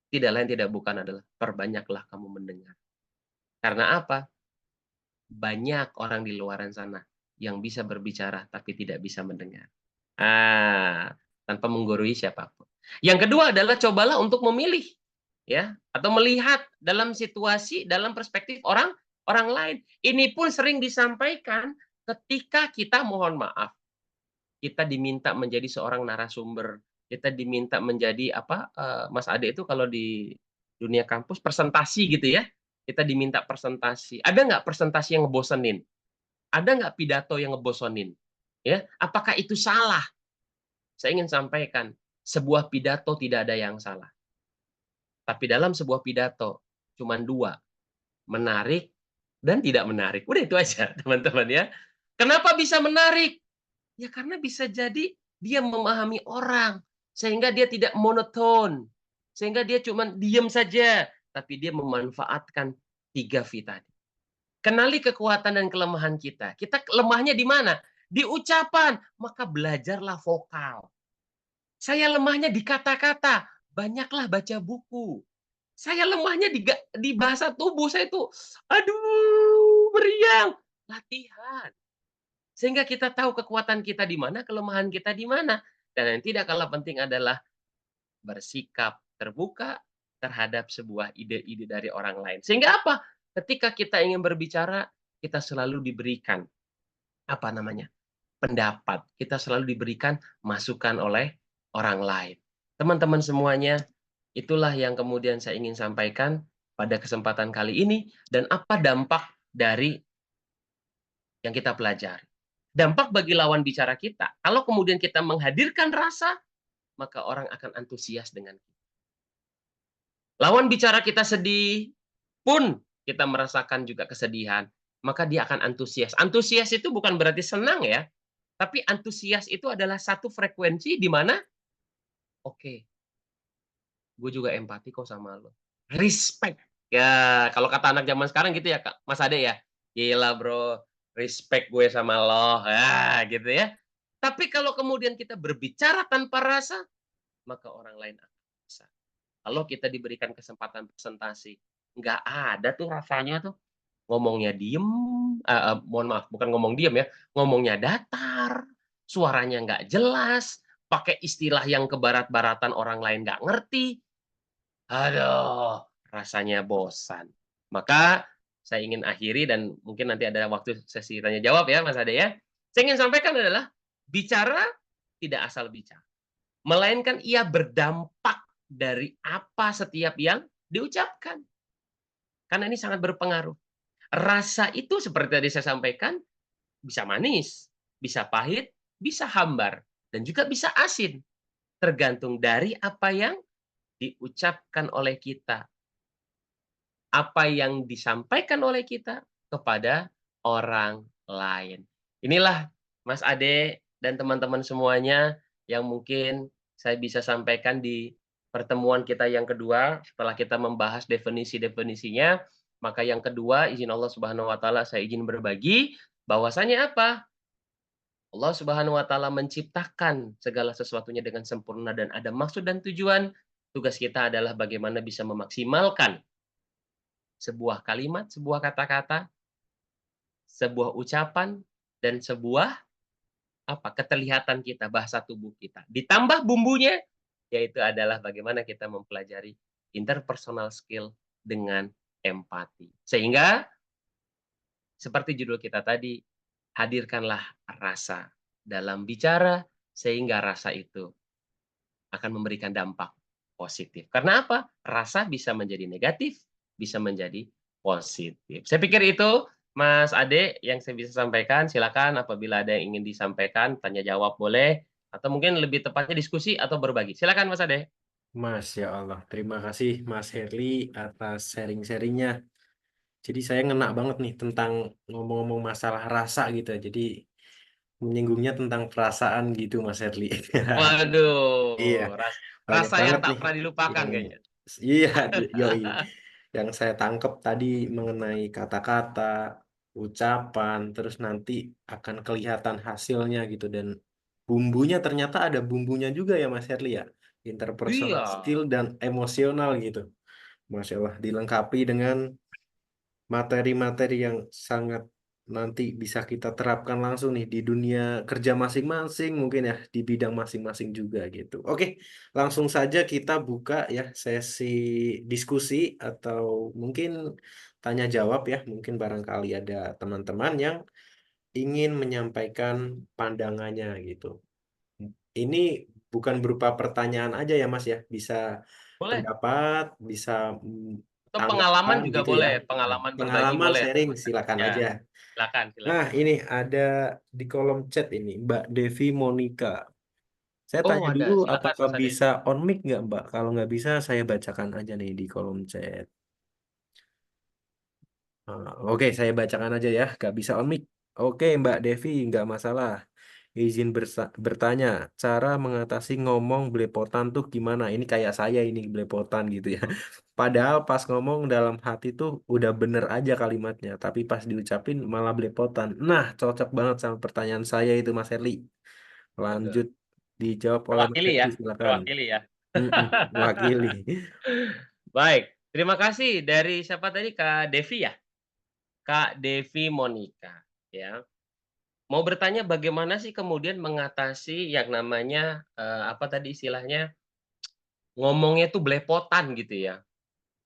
tidak lain tidak bukan adalah perbanyaklah kamu mendengar. Karena apa? Banyak orang di luaran sana yang bisa berbicara tapi tidak bisa mendengar. Tanpa menggurui siapapun. Yang kedua adalah cobalah untuk memilih ya atau melihat dalam situasi, dalam perspektif orang lain. Ini pun sering disampaikan ketika kita mohon maaf, kita diminta menjadi seorang narasumber, kita diminta menjadi apa, Mas Ade itu kalau di dunia kampus presentasi gitu ya, kita diminta presentasi. Ada nggak presentasi yang ngebosenin? Ada nggak pidato yang ngebosenin? Ya, apakah itu salah? Saya ingin sampaikan, sebuah pidato tidak ada yang salah. Tapi dalam sebuah pidato, cuma 2, menarik dan tidak menarik. Udah itu aja, teman-teman ya. Kenapa bisa menarik? Ya karena bisa jadi dia memahami orang, sehingga dia tidak monoton, sehingga dia cuma diam saja, tapi dia memanfaatkan 3V tadi. Kenali kekuatan dan kelemahan kita. Kita lemahnya di mana? Di ucapan, maka belajarlah vokal. Saya lemahnya di kata-kata, banyaklah baca buku. Saya lemahnya di bahasa tubuh, saya itu, aduh, meriang. Latihan. Sehingga kita tahu kekuatan kita di mana, kelemahan kita di mana. Dan yang tidak kalah penting adalah bersikap terbuka terhadap sebuah ide-ide dari orang lain. Sehingga apa? Ketika kita ingin berbicara, kita selalu diberikan apa namanya? Pendapat. Kita selalu diberikan masukan oleh orang lain. Teman-teman semuanya, itulah yang kemudian saya ingin sampaikan pada kesempatan kali ini dan apa dampak dari yang kita pelajari. Dampak bagi lawan bicara kita, kalau kemudian kita menghadirkan rasa, maka orang akan antusias dengan kita. Lawan bicara kita sedih pun kita merasakan juga kesedihan, maka dia akan antusias. Antusias itu bukan berarti senang ya, tapi antusias itu adalah satu frekuensi di mana, oke, gue juga empati kok sama lo. Respect. Ya, kalau kata anak zaman sekarang gitu ya, Kak, Mas Ade ya. Gila bro, respect gue sama lo. Gitu ya. Tapi kalau kemudian kita berbicara tanpa rasa, maka orang lain akan bisa. Kalau kita diberikan kesempatan presentasi, nggak ada tuh rasanya tuh. Ngomongnya diem, mohon maaf, bukan ngomong diem ya, ngomongnya datar, suaranya nggak jelas, pakai istilah yang kebarat-baratan orang lain nggak ngerti. Aduh, rasanya bosan. Maka saya ingin akhiri dan mungkin nanti ada waktu sesi tanya jawab ya Mas Ade ya. Saya ingin sampaikan adalah bicara tidak asal bicara, melainkan ia berdampak dari apa setiap yang diucapkan. Karena ini sangat berpengaruh. Rasa itu seperti tadi saya sampaikan bisa manis, bisa pahit, bisa hambar, dan juga bisa asin. Tergantung dari apa yang diucapkan oleh kita, apa yang disampaikan oleh kita kepada orang lain. Inilah Mas Ade dan teman-teman semuanya yang mungkin saya bisa sampaikan di pertemuan kita yang kedua setelah kita membahas definisi-definisinya. Maka yang kedua, izin Allah Subhanahu wa taala saya izin berbagi bahwasanya apa? Allah Subhanahu wa taala menciptakan segala sesuatunya dengan sempurna dan ada maksud dan tujuan. Tugas kita adalah bagaimana bisa memaksimalkan sebuah kalimat, sebuah kata-kata, sebuah ucapan, dan sebuah keterlihatan kita, bahasa tubuh kita. Ditambah bumbunya, yaitu adalah bagaimana kita mempelajari interpersonal skill dengan empati. Sehingga, seperti judul kita tadi, hadirkanlah rasa dalam bicara, sehingga rasa itu akan memberikan dampak positif. Karena apa? Rasa bisa menjadi negatif, bisa menjadi positif. Saya pikir itu, Mas Ade, yang saya bisa sampaikan. Silakan apabila ada yang ingin disampaikan, tanya jawab boleh, atau mungkin lebih tepatnya diskusi atau berbagi. Silakan Mas Ade. Masya Allah, terima kasih Mas Herli atas sharing-sharingnya. Jadi saya ngena banget nih tentang ngomong-ngomong masalah rasa gitu. Jadi menyinggungnya tentang perasaan gitu Mas Herli. Iya, Waduh, banyak rasa yang banget tak nih pernah dilupakan yang kayaknya. iya yoi. Yang saya tangkep tadi mengenai kata-kata, ucapan, terus nanti akan kelihatan hasilnya gitu dan bumbunya ternyata ada bumbunya juga ya Mas Herli ya. Interpersonal Iya. skill dan emosional gitu. Masya Allah, dilengkapi dengan materi-materi yang sangat nanti bisa kita terapkan langsung nih di dunia kerja masing-masing mungkin ya di bidang masing-masing juga gitu. Oke, langsung saja kita buka ya sesi diskusi atau mungkin tanya jawab ya. Mungkin barangkali ada teman-teman yang ingin menyampaikan pandangannya gitu. Ini bukan berupa pertanyaan aja ya Mas ya, bisa Boleh. pendapat, bisa Atau pengalaman tanggapan juga gitu ya. boleh, pengalaman berbagi Pengalaman boleh. sharing silakan Ya, aja. silakan, Nah, silakan. ini ada di kolom chat ini Mbak Devi Monica. Saya Oh, tanya ada. dulu Silakan apakah Mas Ade. bisa on mic nggak Mbak? Kalau nggak bisa saya bacakan aja nih di kolom chat. Oke, saya bacakan aja ya. Nggak bisa on mic. Oke, Mbak Devi, nggak masalah. Izin bertanya, cara mengatasi ngomong belepotan tuh gimana? Ini kayak saya ini belepotan gitu ya. Padahal pas ngomong dalam hati tuh udah bener aja kalimatnya, tapi pas diucapin malah belepotan. Nah, cocok banget sama pertanyaan saya itu Mas Herli. Betul. Lanjut dijawab oleh Mas Terwakili Herli, ya, silakan. terwakili ya. Mewakili. Baik, terima kasih dari siapa tadi Kak Devi ya? Kak Devi Monica ya. Mau bertanya bagaimana sih kemudian mengatasi yang namanya apa tadi istilahnya ngomongnya tuh belepotan gitu ya.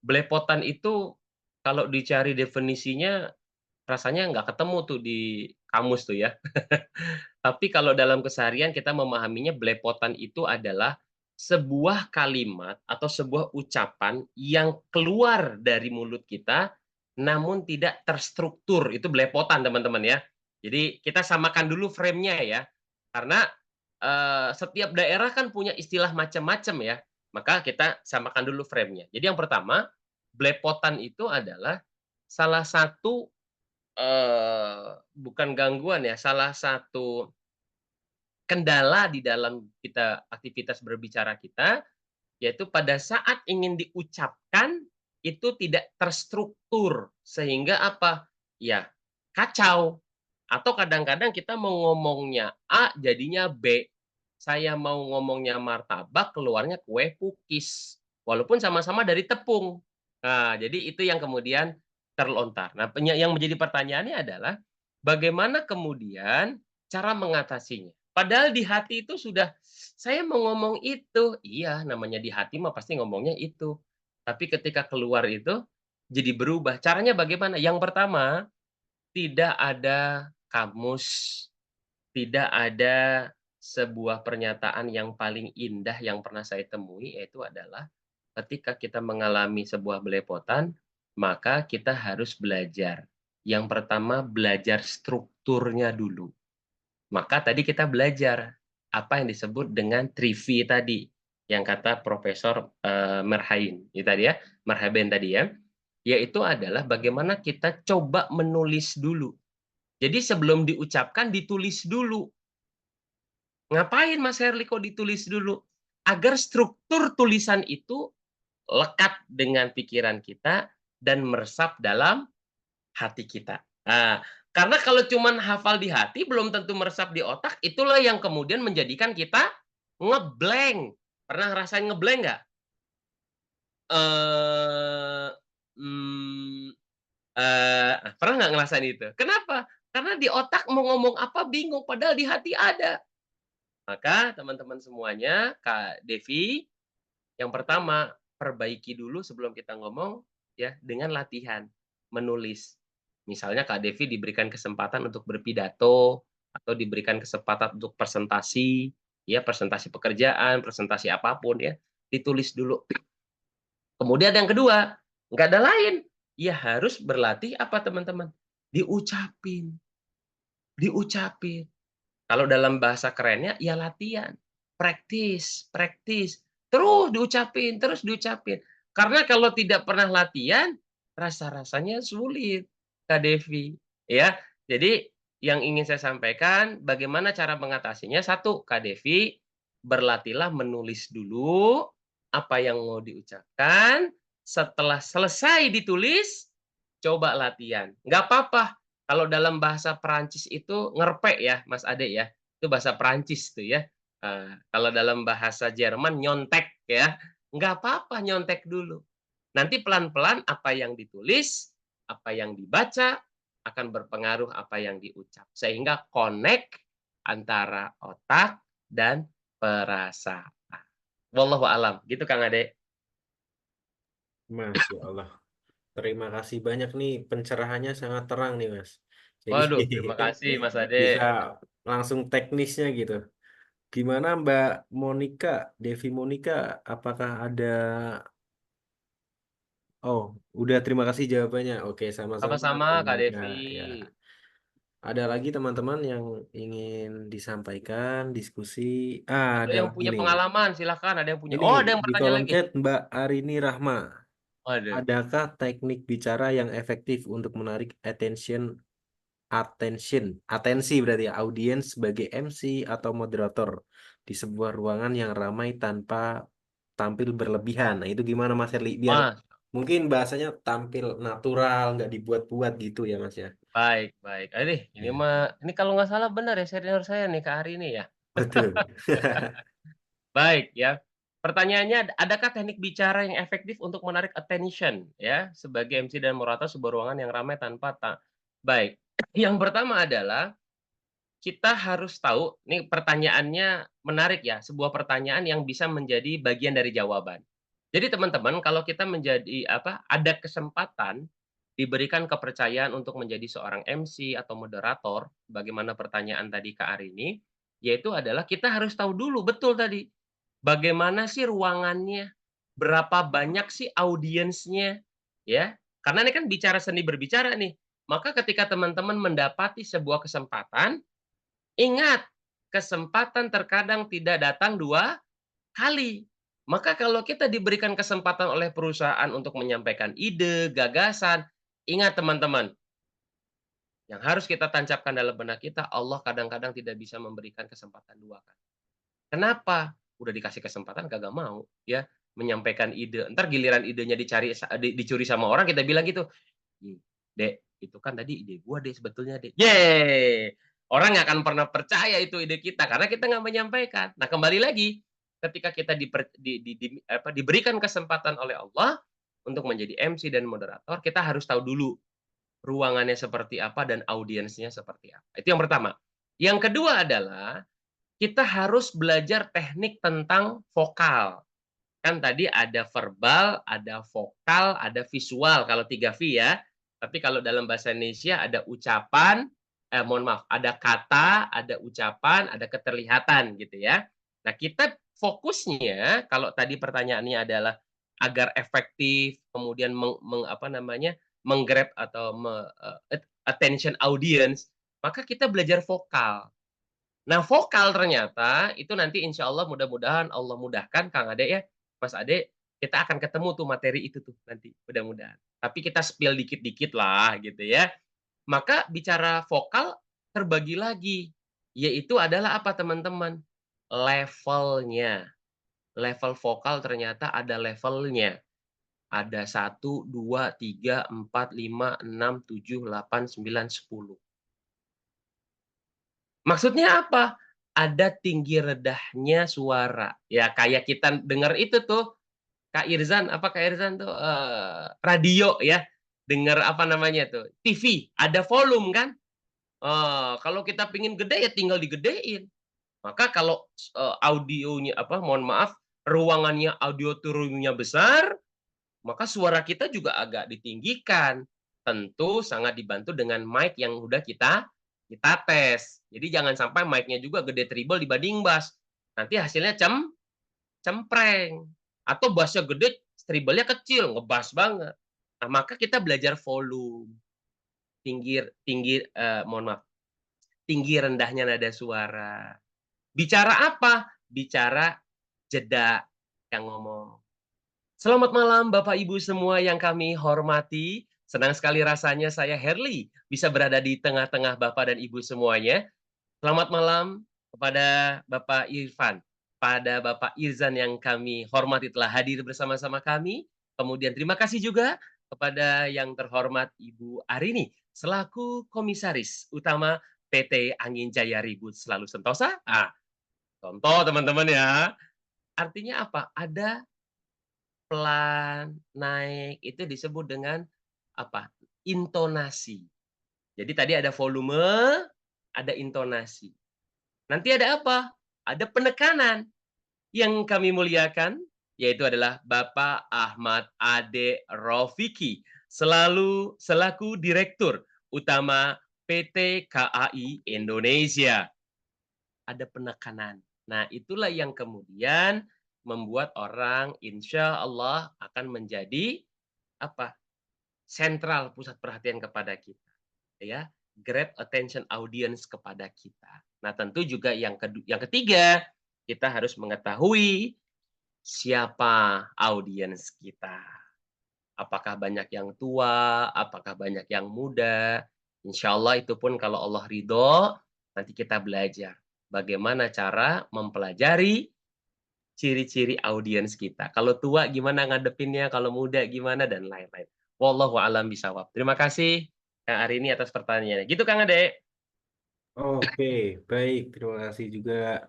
Belepotan itu kalau dicari definisinya rasanya nggak ketemu tuh di kamus tuh ya. Tapi kalau dalam keseharian kita memahaminya belepotan itu adalah sebuah kalimat atau sebuah ucapan yang keluar dari mulut kita, namun tidak terstruktur. Itu belepotan, teman-teman ya. Jadi kita samakan dulu frame-nya ya. Karena setiap daerah kan punya istilah macam-macam ya. Maka kita samakan dulu frame-nya. Jadi yang pertama, belepotan itu adalah salah satu bukan gangguan ya, salah satu kendala di dalam kita aktivitas berbicara kita, yaitu pada saat ingin diucapkan, itu tidak terstruktur. Sehingga apa? Ya, kacau. Atau kadang-kadang kita mau ngomongnya A, jadinya B. Saya mau ngomongnya martabak, keluarnya kue pukis. Walaupun sama-sama dari tepung. Nah, jadi itu yang kemudian terlontar. Nah, yang menjadi pertanyaannya adalah, bagaimana kemudian cara mengatasinya? Padahal di hati itu sudah, saya mau ngomong itu. Iya, namanya di hati mah pasti ngomongnya itu. Tapi ketika keluar itu jadi berubah. Caranya bagaimana? Yang pertama, tidak ada kamus, tidak ada sebuah pernyataan yang paling indah yang pernah saya temui, yaitu adalah ketika kita mengalami sebuah belepotan, maka kita harus belajar. Yang pertama, belajar strukturnya dulu. Maka tadi kita belajar apa yang disebut dengan 3V tadi, yang kata Profesor Merhain, itu tadi ya, Merhaben tadi ya, yaitu adalah bagaimana kita coba menulis dulu. Jadi sebelum diucapkan ditulis dulu. Ngapain Mas Herli kok ditulis dulu? Agar struktur tulisan itu lekat dengan pikiran kita dan meresap dalam hati kita. Nah, karena kalau cuman hafal di hati belum tentu meresap di otak, itulah yang kemudian menjadikan kita ngeblank. Pernah ngerasain ngeblank nggak? Eh, hmm, pernah nggak ngerasain itu? Kenapa? Karena di otak mau ngomong apa bingung, padahal di hati ada. Maka teman-teman semuanya, Kak Devi, yang pertama perbaiki dulu sebelum kita ngomong ya dengan latihan menulis. Misalnya Kak Devi diberikan kesempatan untuk berpidato atau diberikan kesempatan untuk presentasi, ya presentasi pekerjaan, presentasi apapun ya, ditulis dulu. Kemudian yang kedua, nggak ada lain, ya harus berlatih apa teman-teman? Diucapin. Diucapin. Kalau dalam bahasa kerennya, ya latihan. Praktis, praktis. Terus diucapin. Karena kalau tidak pernah latihan, rasa-rasanya sulit, Kak Devi. Ya, jadi yang ingin saya sampaikan, bagaimana cara mengatasinya? Satu, Kak Devi, berlatihlah menulis dulu apa yang mau diucapkan. Setelah selesai ditulis, coba latihan. Nggak apa-apa kalau dalam bahasa Perancis itu ngerpe ya, Mas Ade ya. Itu bahasa Perancis tuh ya. Kalau dalam bahasa Jerman nyontek ya. Nggak apa-apa nyontek dulu. Nanti pelan-pelan apa yang ditulis, apa yang dibaca, akan berpengaruh apa yang diucap. Sehingga connect antara otak dan perasaan. Wallahu alam. Gitu Kang Ade. Masya Allah. Terima kasih banyak nih, pencerahannya sangat terang nih Mas. Jadi Waduh, terima kasih Mas Ade. bisa langsung teknisnya gitu. Gimana Mbak Monica, Devi Monica, apakah ada... Oh, udah terima kasih jawabannya. Oke, sama-sama Sama-sama Bu Kak Monica. Devi. Ya. Ada lagi teman-teman yang ingin disampaikan, diskusi. Ada Ada yang lagi punya nih. pengalaman, silahkan. Ada yang punya. Ini Oh, ada yang di bertanya kolom lagi. chat Mbak Arini Rahma. Waduh. Adakah teknik bicara yang efektif untuk menarik atensi berarti ya, audiens sebagai MC atau moderator di sebuah ruangan yang ramai tanpa tampil berlebihan? Nah, itu gimana Mas Herli? Biar Mas, mungkin bahasanya tampil natural, nggak dibuat-buat gitu ya Mas ya. baik, baik. Ini Ya, mah, ini kalau nggak salah benar ya senior saya nih Kak Ari ini ya. betul. Baik ya. Pertanyaannya, adakah teknik bicara yang efektif untuk menarik attention ya sebagai MC dan moderator sebuah ruangan yang ramai tanpa baik. Yang pertama adalah kita harus tahu, nih pertanyaannya menarik ya, sebuah pertanyaan yang bisa menjadi bagian dari jawaban. Jadi teman-teman, kalau kita menjadi ada kesempatan diberikan kepercayaan untuk menjadi seorang MC atau moderator, bagaimana pertanyaan tadi Kak Arini, yaitu adalah kita harus tahu dulu betul tadi, bagaimana sih ruangannya, berapa banyak sih audiensnya, ya. Karena ini kan bicara seni berbicara nih. Maka ketika teman-teman mendapati sebuah kesempatan, ingat, kesempatan terkadang tidak datang 2 kali. Maka kalau kita diberikan kesempatan oleh perusahaan untuk menyampaikan ide, gagasan, ingat teman-teman, yang harus kita tancapkan dalam benak kita, Allah kadang-kadang tidak bisa memberikan kesempatan 2 kali. Kenapa? Udah dikasih kesempatan kagak mau, ya, menyampaikan ide. Entar giliran idenya dicuri sama orang, kita bilang gitu, "Dek, itu kan tadi ide gua Dek sebetulnya Dek." Yeay! Orang nggak akan pernah percaya itu ide kita, karena kita nggak menyampaikan. Nah, kembali lagi, ketika kita diberikan kesempatan oleh Allah untuk menjadi MC dan moderator, kita harus tahu dulu ruangannya seperti apa dan audiensnya seperti apa. Itu yang pertama. Yang kedua adalah kita harus belajar teknik tentang vokal. Kan tadi ada verbal, ada vokal, ada visual kalau 3V ya. Tapi kalau dalam bahasa Indonesia ada ucapan, mohon maaf, ada kata, ada ucapan, ada keterlihatan gitu ya. Nah, kita fokusnya kalau tadi pertanyaannya adalah agar efektif, kemudian menggrab atau attention audience, maka kita belajar vokal. Nah, vokal ternyata itu nanti insya Allah mudah-mudahan Allah mudahkan Kang Ade ya, Mas Ade, kita akan ketemu tuh materi itu tuh nanti mudah-mudahan. Tapi kita spill dikit-dikit lah gitu ya. Maka bicara vokal terbagi lagi, yaitu adalah apa teman-teman? Levelnya. Level vokal ternyata ada levelnya. Ada 1, 2, 3, 4, 5, 6, 7, 8, 9, 10. Maksudnya apa? Ada tinggi rendahnya suara. Ya kayak kita dengar itu tuh, Kak Irzan, apa Kak Irzan tuh, radio ya, dengar apa namanya tuh, TV, ada volume kan? Kalau kita pingin gede ya tinggal digedein. Maka kalau, audionya mohon maaf, ruangannya auditoriumnya besar, maka suara kita juga agak ditinggikan. Tentu sangat dibantu dengan mic yang udah kita tes. Jadi jangan sampai mic-nya juga gede treble dibanding bass. Nanti hasilnya cempreng. Atau bassnya gede, treble-nya kecil, ngebas banget. Nah, maka kita belajar volume. Mohon maaf, tinggi rendahnya nada suara. Bicara apa? Bicara jeda yang ngomong. Selamat malam Bapak Ibu semua yang kami hormati. Senang sekali rasanya saya Herli bisa berada di tengah-tengah Bapak dan Ibu semuanya. Selamat malam kepada Bapak Irfan, pada Bapak Irzan yang kami hormati telah hadir bersama-sama kami. Kemudian terima kasih juga kepada yang terhormat Ibu Arini selaku Komisaris Utama PT Angin Jaya Ribut Selalu Sentosa. Contoh teman-teman ya. Artinya apa? Ada pelan, naik, itu disebut dengan apa? Intonasi. Jadi tadi ada volume, ada intonasi. Nanti ada apa? Ada penekanan. Yang kami muliakan, yaitu adalah Bapak Ahmad Ade Rofiki, selaku Direktur Utama PT KAI Indonesia. Ada penekanan. Nah, itulah yang kemudian membuat orang insya Allah akan menjadi apa? Sentral pusat perhatian kepada kita. Ya, grab attention audience kepada kita. Nah, tentu juga yang ketiga, kita harus mengetahui siapa audiens kita. Apakah banyak yang tua, apakah banyak yang muda. Insya Allah itu pun kalau Allah ridho, nanti kita belajar bagaimana cara mempelajari ciri-ciri audiens kita. Kalau tua gimana ngadepinnya, kalau muda gimana, dan lain-lain. Wallahu a'lam bishawab. Terima kasih Kang Arini atas pertanyaannya. Gitu Kang Ade. Oke, baik. Terima kasih juga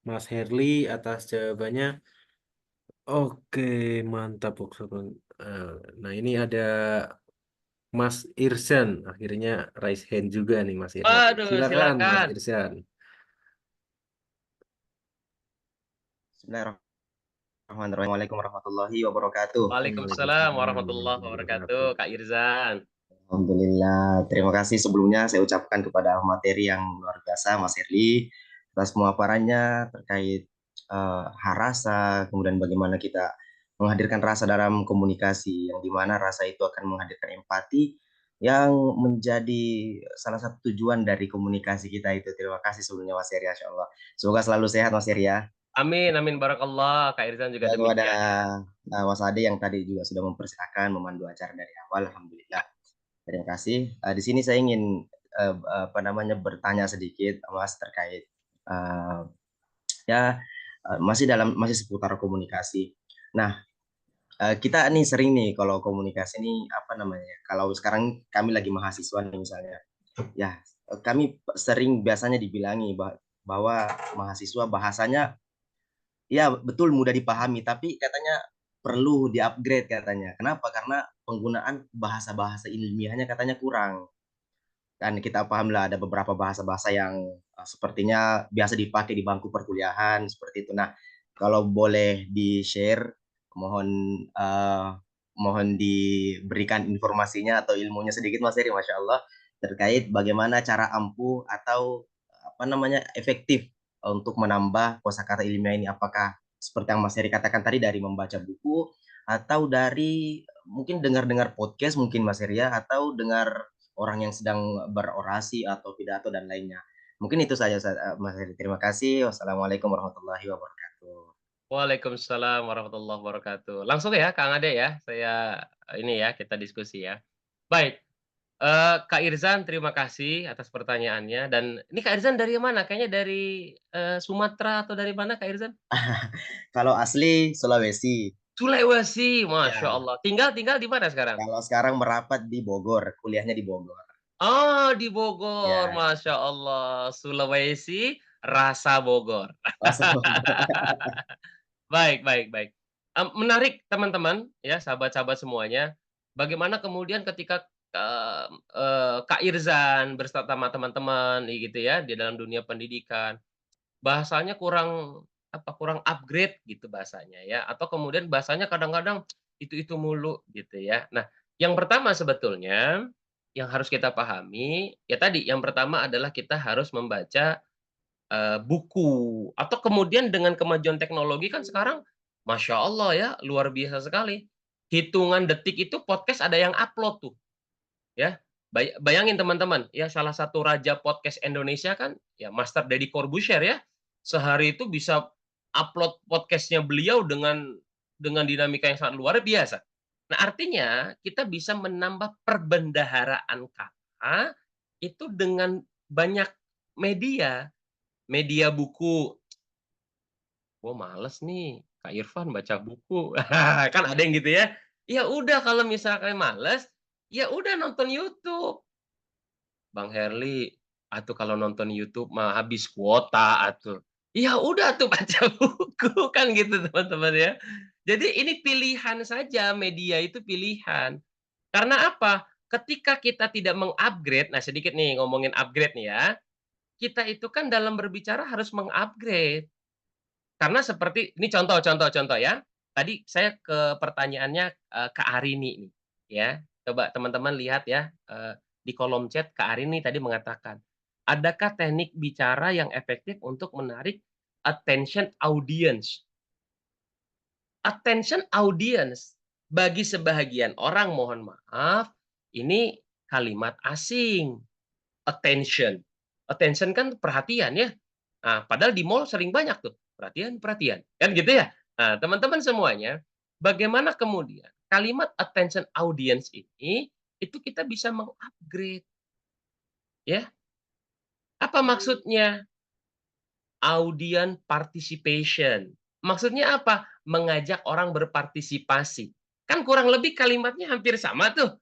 Mas Herli atas jawabannya. Oke, mantap. Nah, ini ada Mas Irsan. Akhirnya raise hand juga nih Mas Irsan. Waduh, Silakan Mas silakan. Irsan. Bismillahirrahmanirrahim. Assalamualaikum warahmatullahi wabarakatuh. Waalaikumsalam warahmatullahi Waalaikumsalam wabarakatuh, Kak Irzan. Alhamdulillah. Terima kasih sebelumnya saya ucapkan kepada materi yang luar biasa Mas Herli atas pemaparannya terkait rasa, kemudian bagaimana kita menghadirkan rasa dalam komunikasi, yang dimana rasa itu akan menghadirkan empati yang menjadi salah satu tujuan dari komunikasi kita itu. Terima kasih sebelumnya Mas Heri, Masya Allah. Semoga selalu sehat Mas Heri ya. Amin, amin barakallah. Kak Irzan juga Dan kepada demikian. Mas Ade yang tadi juga sudah mempersilahkan memandu acara dari awal, alhamdulillah. Terima kasih. Di sini saya ingin bertanya sedikit Mas terkait masih seputar komunikasi. Nah, kita nih sering nih kalau komunikasi nih kalau sekarang kami lagi mahasiswa nih misalnya, ya kami sering biasanya dibilangi bahwa mahasiswa bahasanya ya betul mudah dipahami, tapi katanya perlu di-upgrade katanya. Kenapa? Karena penggunaan bahasa-bahasa ilmiahnya katanya kurang. Kan kita paham lah ada beberapa bahasa-bahasa yang sepertinya biasa dipakai di bangku perkuliahan seperti itu. Nah, kalau boleh di-share, mohon mohon diberikan informasinya atau ilmunya sedikit Mas Heri, Masya Allah, terkait bagaimana cara ampuh atau apa namanya efektif untuk menambah kosakata ilmiah ini. Apakah seperti yang Mas Heri katakan tadi dari membaca buku atau dari mungkin dengar-dengar podcast mungkin Mas Heri ya, atau dengar orang yang sedang berorasi atau pidato dan lainnya. Mungkin itu saja Mas Heri. Terima kasih. Wassalamualaikum warahmatullahi wabarakatuh. Waalaikumsalam warahmatullahi wabarakatuh. Langsung ya, Kang Ade ya, saya ini ya, kita diskusi ya. Baik, Kak Irzan terima kasih atas pertanyaannya dan ini Kak Irzan dari mana? Kayaknya dari, Sumatera atau dari mana Kak Irzan? Kalau asli Sulawesi, Sulawesi, Masya ya. Allah. Tinggal tinggal di mana sekarang? Kalau sekarang merapat di Bogor, kuliahnya di Bogor. Oh, di Bogor, Ya, Masya Allah. Sulawesi, rasa Bogor. langsung. Baik baik baik. Menarik teman-teman, ya sahabat-sahabat semuanya, bagaimana kemudian ketika, Kak Irzan bersama teman-teman gitu ya, di dalam dunia pendidikan, bahasanya kurang, apa, kurang upgrade gitu bahasanya ya, atau kemudian bahasanya kadang-kadang itu mulu gitu ya. Nah, yang pertama sebetulnya, yang harus kita pahami, ya tadi, yang pertama adalah kita harus membaca buku atau kemudian dengan kemajuan teknologi kan sekarang Masya Allah ya, luar biasa sekali. Hitungan detik itu podcast ada yang upload tuh, ya. Bayangin teman-teman, ya salah satu raja podcast Indonesia kan ya Master Deddy Corbuzier ya. Sehari itu bisa upload podcastnya beliau dengan dinamika yang sangat luar biasa. Nah, artinya kita bisa menambah perbendaharaan kata itu dengan banyak media. Media buku, "Gua males nih, Kak Irfan baca buku." Kan ada yang gitu ya. Ya udah kalau misalkan males, ya udah nonton YouTube. Bang Herli, atuh kalau nonton YouTube mah habis kuota atuh. Ya udah tuh baca buku, kan gitu teman-teman ya. Jadi ini pilihan saja, media itu pilihan. Karena apa? Ketika kita tidak meng-upgrade, nah sedikit nih ngomongin upgrade nih ya, kita itu kan dalam berbicara harus meng-upgrade. Karena seperti ini contoh ya. Tadi saya ke pertanyaannya, Kak Arini nih, ya. Coba teman-teman lihat ya, di kolom chat Kak Arini tadi mengatakan, "Adakah teknik bicara yang efektif untuk menarik attention audience?" Attention audience bagi sebahagian orang, mohon maaf, ini kalimat asing. Attention. Attention kan perhatian ya. Nah, padahal di mall sering banyak tuh, perhatian perhatian, kan gitu ya? Nah, teman-teman semuanya, bagaimana kemudian kalimat attention audience ini, itu kita bisa meng-upgrade, ya. Apa maksudnya? Audience participation. Maksudnya apa? Mengajak orang berpartisipasi. Kan kurang lebih kalimatnya hampir sama tuh.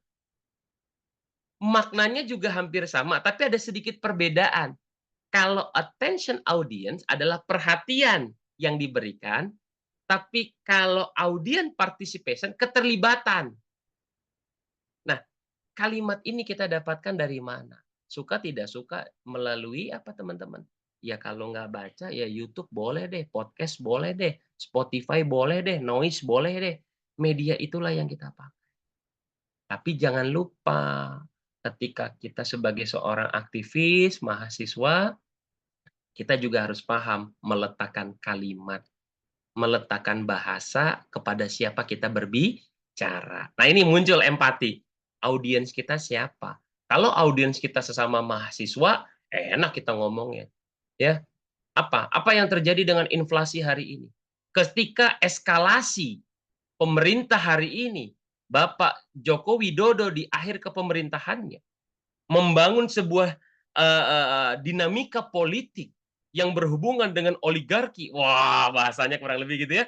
Maknanya juga hampir sama, tapi ada sedikit perbedaan. Kalau attention audience adalah perhatian yang diberikan, tapi kalau audience participation keterlibatan. Nah, kalimat ini kita dapatkan dari mana? Suka tidak suka melalui apa teman-teman? Ya kalau nggak baca ya YouTube boleh deh, podcast boleh deh, Spotify boleh deh, Noise boleh deh. Media itulah yang kita pakai. Tapi jangan lupa ketika kita sebagai seorang aktivis, mahasiswa, kita juga harus paham meletakkan kalimat, meletakkan bahasa kepada siapa kita berbicara. Nah, ini muncul empati. Audiens kita siapa? Kalau audiens kita sesama mahasiswa, enak kita ngomongnya. Ya, apa yang terjadi dengan inflasi hari ini? Ketika eskalasi pemerintah hari ini, Bapak Joko Widodo di akhir kepemerintahannya membangun sebuah dinamika politik yang berhubungan dengan oligarki. Wah, bahasanya kurang lebih gitu ya.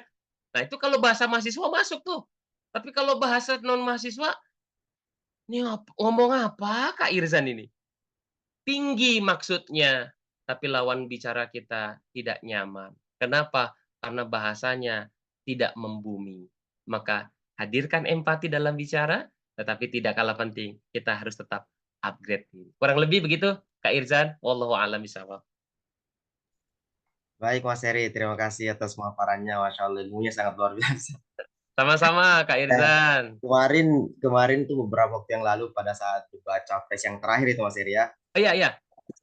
Nah, itu kalau bahasa mahasiswa masuk tuh. Tapi kalau bahasa non mahasiswa, ini ngomong apa Kak Irzan ini? Tinggi maksudnya, tapi lawan bicara kita tidak nyaman. Kenapa? Karena bahasanya tidak membumi. Maka hadirkan empati dalam bicara, tetapi tidak kalah penting, kita harus tetap upgrade. Kurang lebih begitu, Kak Irzan. Wallahu a'lam bishawab. Baik Mas Heri, terima kasih atas pemaparannya. Masya Allah, ilmunya sangat luar biasa. Sama-sama Kak Eh, Irzan. kemarin tuh beberapa waktu yang lalu pada saat baca pres yang terakhir itu Mas Heri ya. Oh iya, iya.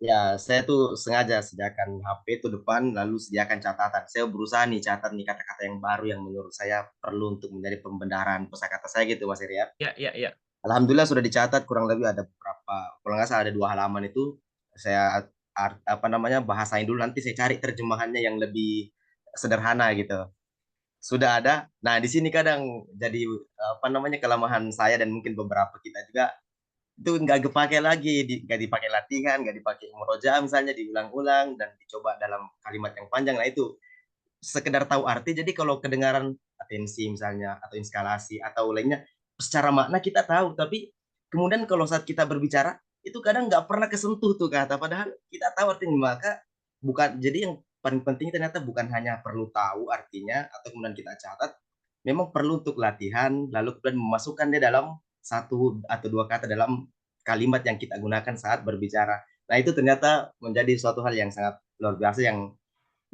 Ya, saya tuh sengaja sediakan HP itu depan, lalu sediakan catatan. Saya berusaha nih catat nih kata-kata yang baru yang menurut saya perlu untuk menjadi pembenaran kosakata saya gitu Mas Heri ya. Iya, iya, iya. Alhamdulillah sudah dicatat kurang lebih ada beberapa, kalau nggak salah ada 2 halaman itu saya apa namanya bahasain dulu nanti saya cari terjemahannya yang lebih sederhana gitu. Sudah ada. Nah, di sini kadang jadi apa namanya kelemahan saya dan mungkin beberapa kita juga itu nggak dipakai lagi, nggak dipakai latihan, nggak dipakai murojaah misalnya diulang-ulang dan dicoba dalam kalimat yang panjang. Nah itu sekedar tahu arti. Jadi kalau kedengaran atensi misalnya atau inskalasi atau lainnya secara makna kita tahu, tapi kemudian kalau saat kita berbicara itu kadang nggak pernah kesentuh tuh kata. Padahal kita tahu artinya maka bukan. Jadi yang paling penting ternyata bukan hanya perlu tahu artinya atau kemudian kita catat, memang perlu untuk latihan lalu kemudian memasukkan dia dalam 1 atau 2 kata dalam kalimat yang kita gunakan saat berbicara. Nah itu ternyata menjadi suatu hal yang sangat luar biasa yang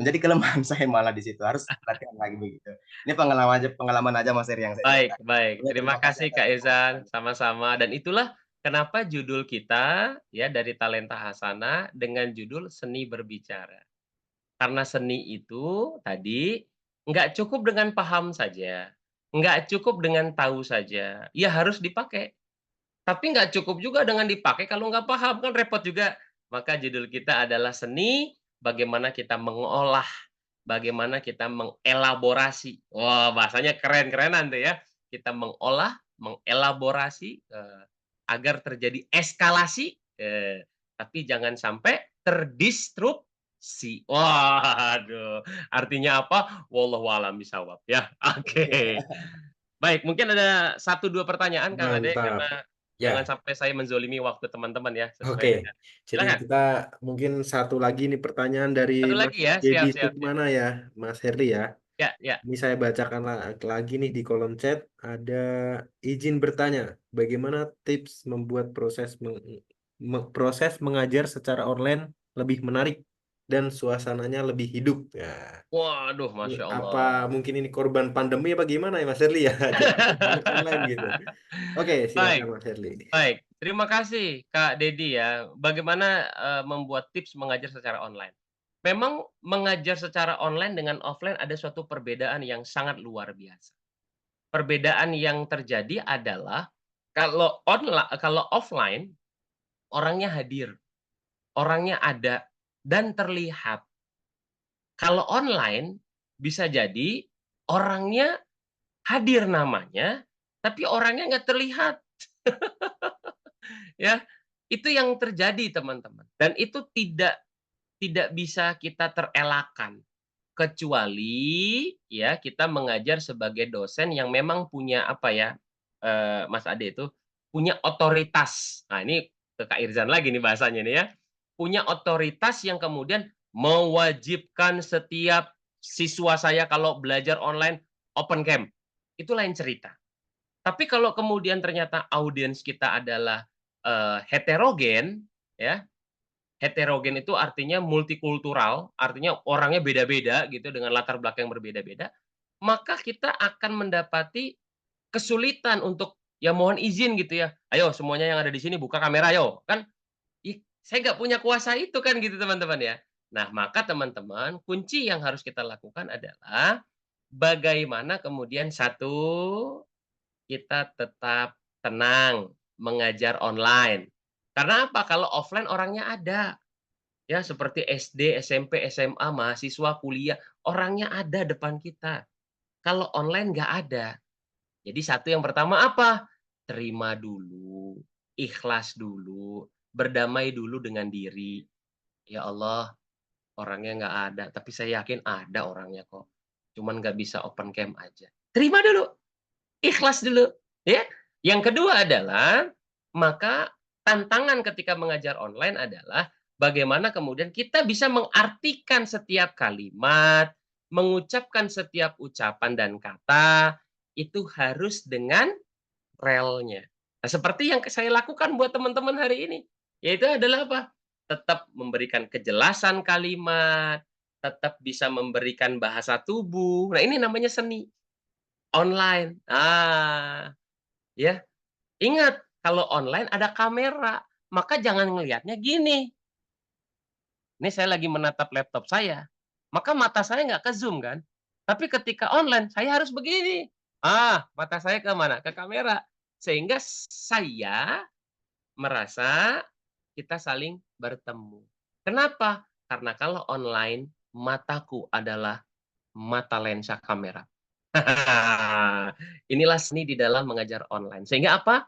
menjadi kelemahan saya malah di situ harus latihan lagi begitu. Ini pengalaman aja Mas Heri yang saya Baik, ceritakan. baik. Ya, Terima terima kasih kasih atas Kak Irzan, pemaparannya. sama-sama. Dan itulah kenapa judul kita ya dari Talenta Hasana dengan judul Seni Berbicara. Karena seni itu tadi nggak cukup dengan paham saja, nggak cukup dengan tahu saja, ya harus dipakai. Tapi nggak cukup juga dengan dipakai kalau nggak paham, kan repot juga. Maka judul kita adalah seni, bagaimana kita mengolah, bagaimana kita mengelaborasi. Wah, bahasanya keren-kerenan tuh ya. Kita mengolah, mengelaborasi, agar terjadi eskalasi, tapi jangan sampai terdistrupsi. Waduh, artinya apa? Wallahu a'lam bishawab ya. Oke. Baik, mungkin ada 1, 2 pertanyaan Kang Ade, Mantap. karena jangan Ya, sampai saya menzolimi waktu teman-teman ya, sesuai oke. dengan Jadi silakan. kita mungkin satu lagi nih pertanyaan dari Satu Mas lagi ya, Dedi siap, siap, siap. Sukmana ya, Mas Herli ya. Ya, ya. Ini saya bacakan lagi nih di kolom chat. Ada izin bertanya, bagaimana tips membuat proses mengajar secara online lebih menarik dan suasananya lebih hidup? Ya, Waduh, ini Masya apa Allah. mungkin ini korban pandemi apa gimana ya Mas Herli ya? Jadi banyak online gitu. Oke, silakan Baik, Mas Herli. baik. Terima kasih Kak Dedi ya. Bagaimana membuat tips mengajar secara online? Memang mengajar secara online dengan offline ada suatu perbedaan yang sangat luar biasa. Perbedaan yang terjadi adalah kalau offline orangnya hadir, orangnya ada dan terlihat. Kalau online bisa jadi orangnya hadir namanya, tapi orangnya nggak terlihat. Ya, itu yang terjadi teman-teman. Dan itu tidak bisa kita terelakkan. Kecuali ya kita mengajar sebagai dosen yang memang punya apa ya, Mas Ade itu, punya otoritas. Nah ini ke Kak Irzan lagi nih bahasanya nih ya. Punya otoritas yang kemudian mewajibkan setiap siswa saya kalau belajar online open cam. Itu lain cerita. Tapi kalau kemudian ternyata audiens kita adalah, heterogen, ya, heterogen itu artinya multikultural, artinya orangnya beda-beda gitu dengan latar belakang yang berbeda-beda, maka kita akan mendapati kesulitan untuk, "Ya mohon izin," gitu ya, "Ayo semuanya yang ada di sini buka kamera ayo." Kan, saya nggak punya kuasa itu kan gitu teman-teman ya. Nah maka teman-teman, kunci yang harus kita lakukan adalah, bagaimana kemudian satu kita tetap tenang mengajar online. Karena apa? Kalau offline orangnya ada. Ya, seperti SD, SMP, SMA, mahasiswa, kuliah, orangnya ada depan kita. Kalau online nggak ada. Jadi satu yang pertama apa? Terima dulu, ikhlas dulu, berdamai dulu dengan diri. Ya Allah, orangnya nggak ada, tapi saya yakin ada orangnya kok. Cuman nggak bisa open cam aja. Terima dulu. Ikhlas dulu, ya. Yang kedua adalah, maka tantangan ketika mengajar online adalah bagaimana kemudian kita bisa mengartikan setiap kalimat, mengucapkan setiap ucapan dan kata, itu harus dengan relnya. Nah, seperti yang saya lakukan buat teman-teman hari ini, yaitu adalah apa? Tetap memberikan kejelasan kalimat, tetap bisa memberikan bahasa tubuh. Nah, ini namanya seni online. Ya. Ingat, kalau online ada kamera, maka jangan ngelihatnya gini. Ini saya lagi menatap laptop saya, maka mata saya nggak ke zoom kan. Tapi ketika online, saya harus begini. Mata saya ke mana? Ke kamera. Sehingga saya merasa kita saling bertemu. Kenapa? Karena kalau online, mataku adalah mata lensa kamera. Inilah seni di dalam mengajar online. Sehingga apa?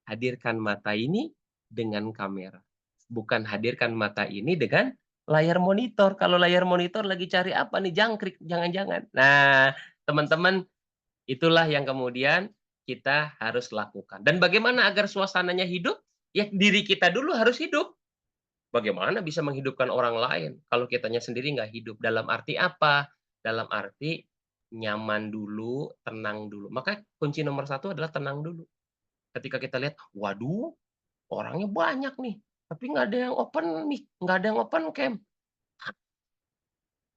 Hadirkan mata ini dengan kamera. Bukan hadirkan mata ini dengan layar monitor. Kalau layar monitor lagi cari apa nih? Jangkrik, jangan-jangan. Nah, teman-teman, itulah yang kemudian kita harus lakukan. Dan bagaimana agar suasananya hidup? Ya, diri kita dulu harus hidup. Bagaimana bisa menghidupkan orang lain kalau kitanya sendiri nggak hidup? Dalam arti apa? Dalam arti nyaman dulu, tenang dulu. Maka kunci nomor satu adalah tenang dulu. Ketika kita lihat, waduh, orangnya banyak nih, tapi nggak ada yang open mic, nggak ada yang open cam.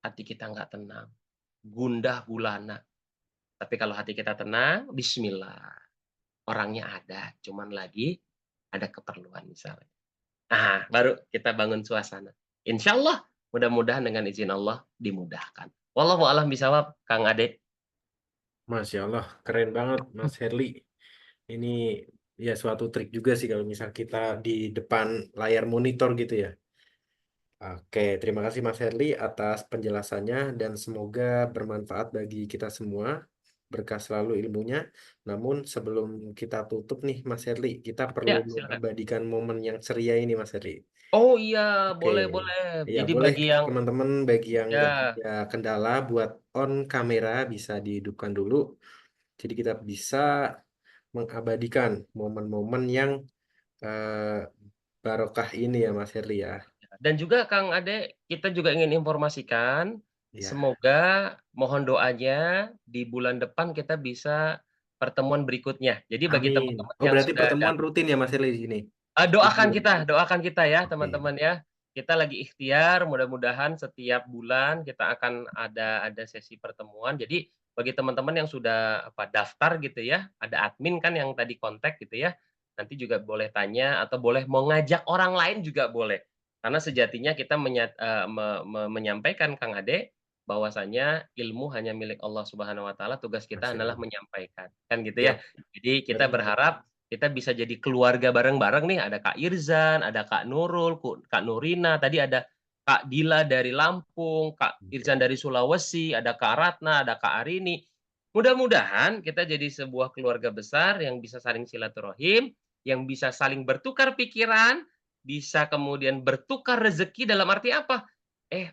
Hati kita nggak tenang, gundah gulana. Tapi kalau hati kita tenang, bismillah. Orangnya ada, cuman lagi ada keperluan misalnya. Baru kita bangun suasana. Insya Allah, mudah-mudahan dengan izin Allah dimudahkan. Wallahu a'lam bishawab, Kang Ade. Masya Allah, keren banget Mas Herli. Ini ya suatu trik juga sih kalau misal kita di depan layar monitor gitu ya. Oke, terima kasih Mas Herli atas penjelasannya dan semoga bermanfaat bagi kita semua. Berkah selalu ilmunya. Namun sebelum kita tutup nih Mas Herli, kita perlu Ya, silakan. mengabadikan momen yang ceria ini Mas Herli. Oh iya, Oke, boleh. ya Jadi boleh bagi yang teman-teman bagi yang nggak ya, ada kendala buat on kamera bisa dihidupkan dulu. Jadi kita bisa mengabadikan momen-momen yang eh, barokah ini ya Mas Herli ya. dan juga Kang Ade, kita juga ingin informasikan, Ya, semoga mohon doanya di bulan depan kita bisa pertemuan berikutnya. Jadi bagi amin. teman-teman Oh yang berarti sudah pertemuan rutin ya Mas Herli di sini. doakan kita ya Oke, teman-teman ya. Kita lagi ikhtiar, mudah-mudahan setiap bulan kita akan ada sesi pertemuan. Jadi bagi teman-teman yang sudah daftar gitu ya, ada admin kan yang tadi kontak gitu ya. Nanti juga boleh tanya atau boleh mau ngajak orang lain juga boleh. Karena sejatinya kita menyampaikan Kang Ade bahwasanya ilmu hanya milik Allah Subhanahu wa taala, tugas kita Masya adalah Allah. menyampaikan. Kan gitu Siap. ya. Jadi kita Berarti berharap kita bisa jadi keluarga bareng-bareng nih, ada Kak Irzan, ada Kak Nurul, Kak Nurina, tadi ada Kak Dila dari Lampung, Kak Irzan dari Sulawesi, ada Kak Ratna, ada Kak Arini. Mudah-mudahan kita jadi sebuah keluarga besar yang bisa saling silaturahim, yang bisa saling bertukar pikiran, bisa kemudian bertukar rezeki dalam arti apa?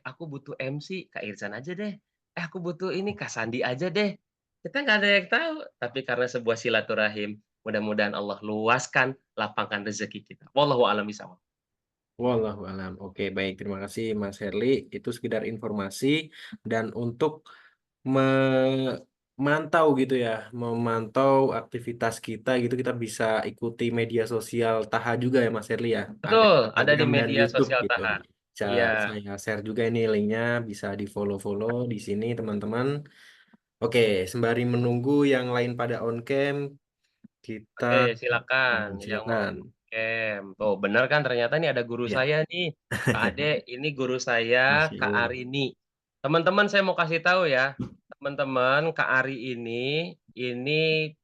Aku butuh MC, Kak Irzan aja deh. Aku butuh ini, Kak Sandi aja deh. Kita nggak ada yang tahu, tapi karena sebuah silaturahim, mudah-mudahan Allah luaskan, lapangkan rezeki kita. Wallahu a'lam bishawab. wallahu alam. Oke, baik. Terima kasih Mas Herli. Itu sekedar informasi dan untuk memantau gitu ya, memantau aktivitas kita gitu kita bisa ikuti media sosial Taha juga ya Mas Herli ya. Ada Betul, ada di Instagram dan media YouTube sosial gitu. Taha. Bisa Iya, saya share juga ini linknya, bisa di follow-follow di sini teman-teman. Oke, sembari menunggu yang lain pada on cam, kita oke, silakan yang mau silakan. camp. Tuh, benar kan ternyata nih ada guru Ya, saya nih, Kak Ade, ini guru saya, Masya Kak Allah. Arini. Teman-teman saya mau kasih tahu ya, teman-teman, Kak Ari ini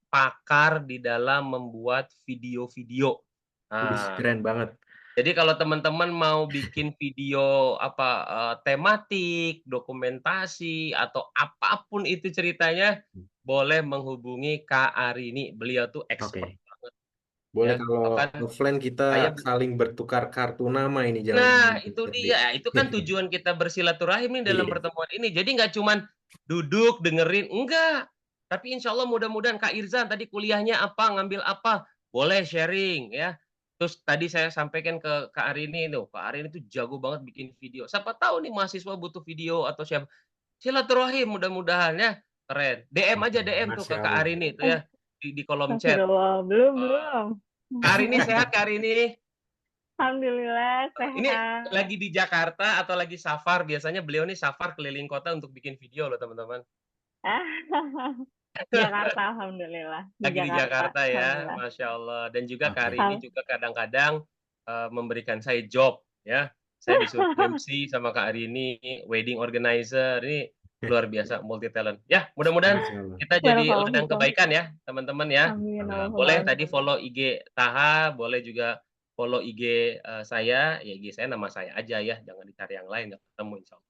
pakar di dalam membuat video-video. Wih, Nah, keren banget. jadi kalau teman-teman mau bikin video tematik, dokumentasi atau apapun itu ceritanya, boleh menghubungi Kak Arini. Beliau tuh expert Oke. banget Boleh ya. kalau Bahkan offline kita saya saling bertukar kartu nama ini jangan-jangan nah itu Mas Herli. dia, itu kan tujuan kita bersilaturahim nih dalam Iya. pertemuan ini. Jadi nggak cuman duduk dengerin, enggak. Tapi insya Allah mudah-mudahan Kak Irzan tadi kuliahnya apa, ngambil apa, boleh sharing ya. Terus tadi saya sampaikan ke Kak Arini tuh, Kak Arini tuh jago banget bikin video. Siapa tahu nih mahasiswa butuh video atau siapa. Silaturahim mudah-mudahan ya, keren. DM Oke, aja DM tuh Masya ke Kak Allah. Arini itu ya di kolom chat. Astagfirullah, belum, Wah. belum. Kak Arini sehat Kak Arini? Alhamdulillah Ini sehat. lagi di Jakarta atau lagi safar? Biasanya beliau nih safar keliling kota untuk bikin video loh, teman-teman. Jakarta, alhamdulillah. Lagi di Jakarta ya, alhamdulillah. Masya Allah. Dan juga Kak Oke. Rini juga kadang-kadang memberikan saya job ya. Saya disuruh MC sama Kak Rini, wedding organizer. Ini luar biasa multi talent. Ya, mudah-mudahan Masya Allah. kita jadi Barakallahu ladang fikum. kebaikan ya, teman-teman ya. Amin. Boleh tadi follow IG Taha, boleh juga follow IG saya. Ya IG saya nama saya aja ya, jangan dicari yang lain, nggak ketemu insya Allah.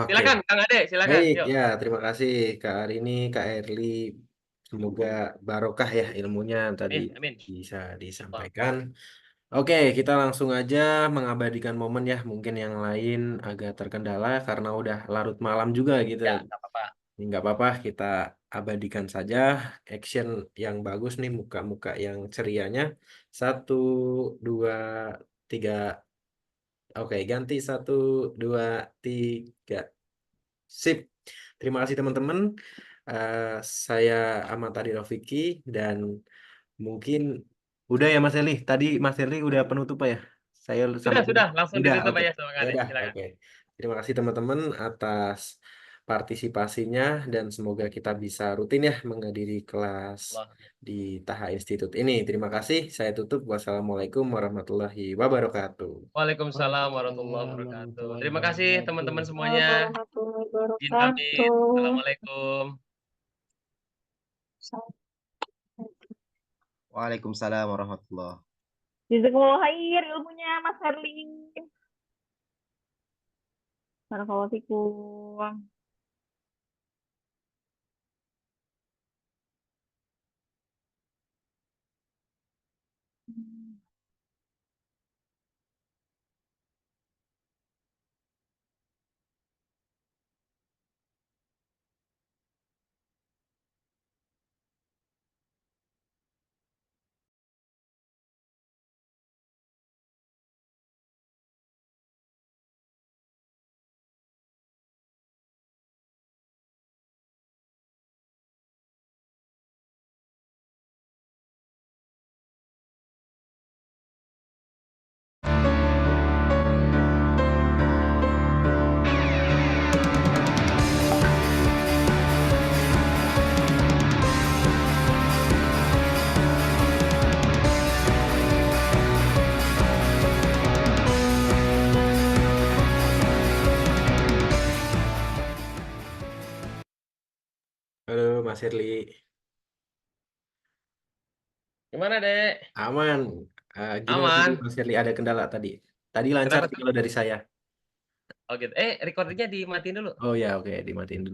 Oke. Silakan Kang Ade, silakan. Baik, Yuk. ya terima kasih Kak Arini, Kak Erli. Semoga barokah ya ilmunya tadi Amin, amin. bisa disampaikan. Oke, kita langsung aja mengabadikan momen ya. Mungkin yang lain agak terkendala karena udah larut malam juga gitu. Ya, nggak apa-apa. Nggak apa-apa, kita abadikan saja action yang bagus nih, muka-muka yang cerianya. 1, 2, 3. Oke, ganti 1, 2, 3. Sip. Terima kasih teman-teman. Saya Ahmad Adi Rafiki dan mungkin udah ya Mas Eli. Tadi Mas Eli udah penutup ya? Saya Sudah, langsung udah, ditutup oke. aja sama Kak Ya Ade. udah, Silakan. oke. Terima kasih teman-teman atas partisipasinya dan semoga kita bisa rutin ya menghadiri kelas Allah. di Taha Institute ini. Terima kasih. Saya tutup. Wassalamualaikum warahmatullahi wabarakatuh. Waalaikumsalam warahmatullahi wabarakatuh. Terima kasih teman-teman semuanya. Warahmatullahi Izin pamit. wabarakatuh. Assalamualaikum. Waalaikumsalam warahmatullahi. Jazakumullah khair ilmunya Mas Herli. Barakallahu fikum. Halo Mas Herli. Gimana, Dek? Aman. Gimana tadi Aman. Mas Herli, ada kendala tadi? Tadi lancar Kenapa sih tuh? kalau dari saya. Oh gitu. Recordingnya dimatiin dulu. Oh ya, oke, dimatiin dulu.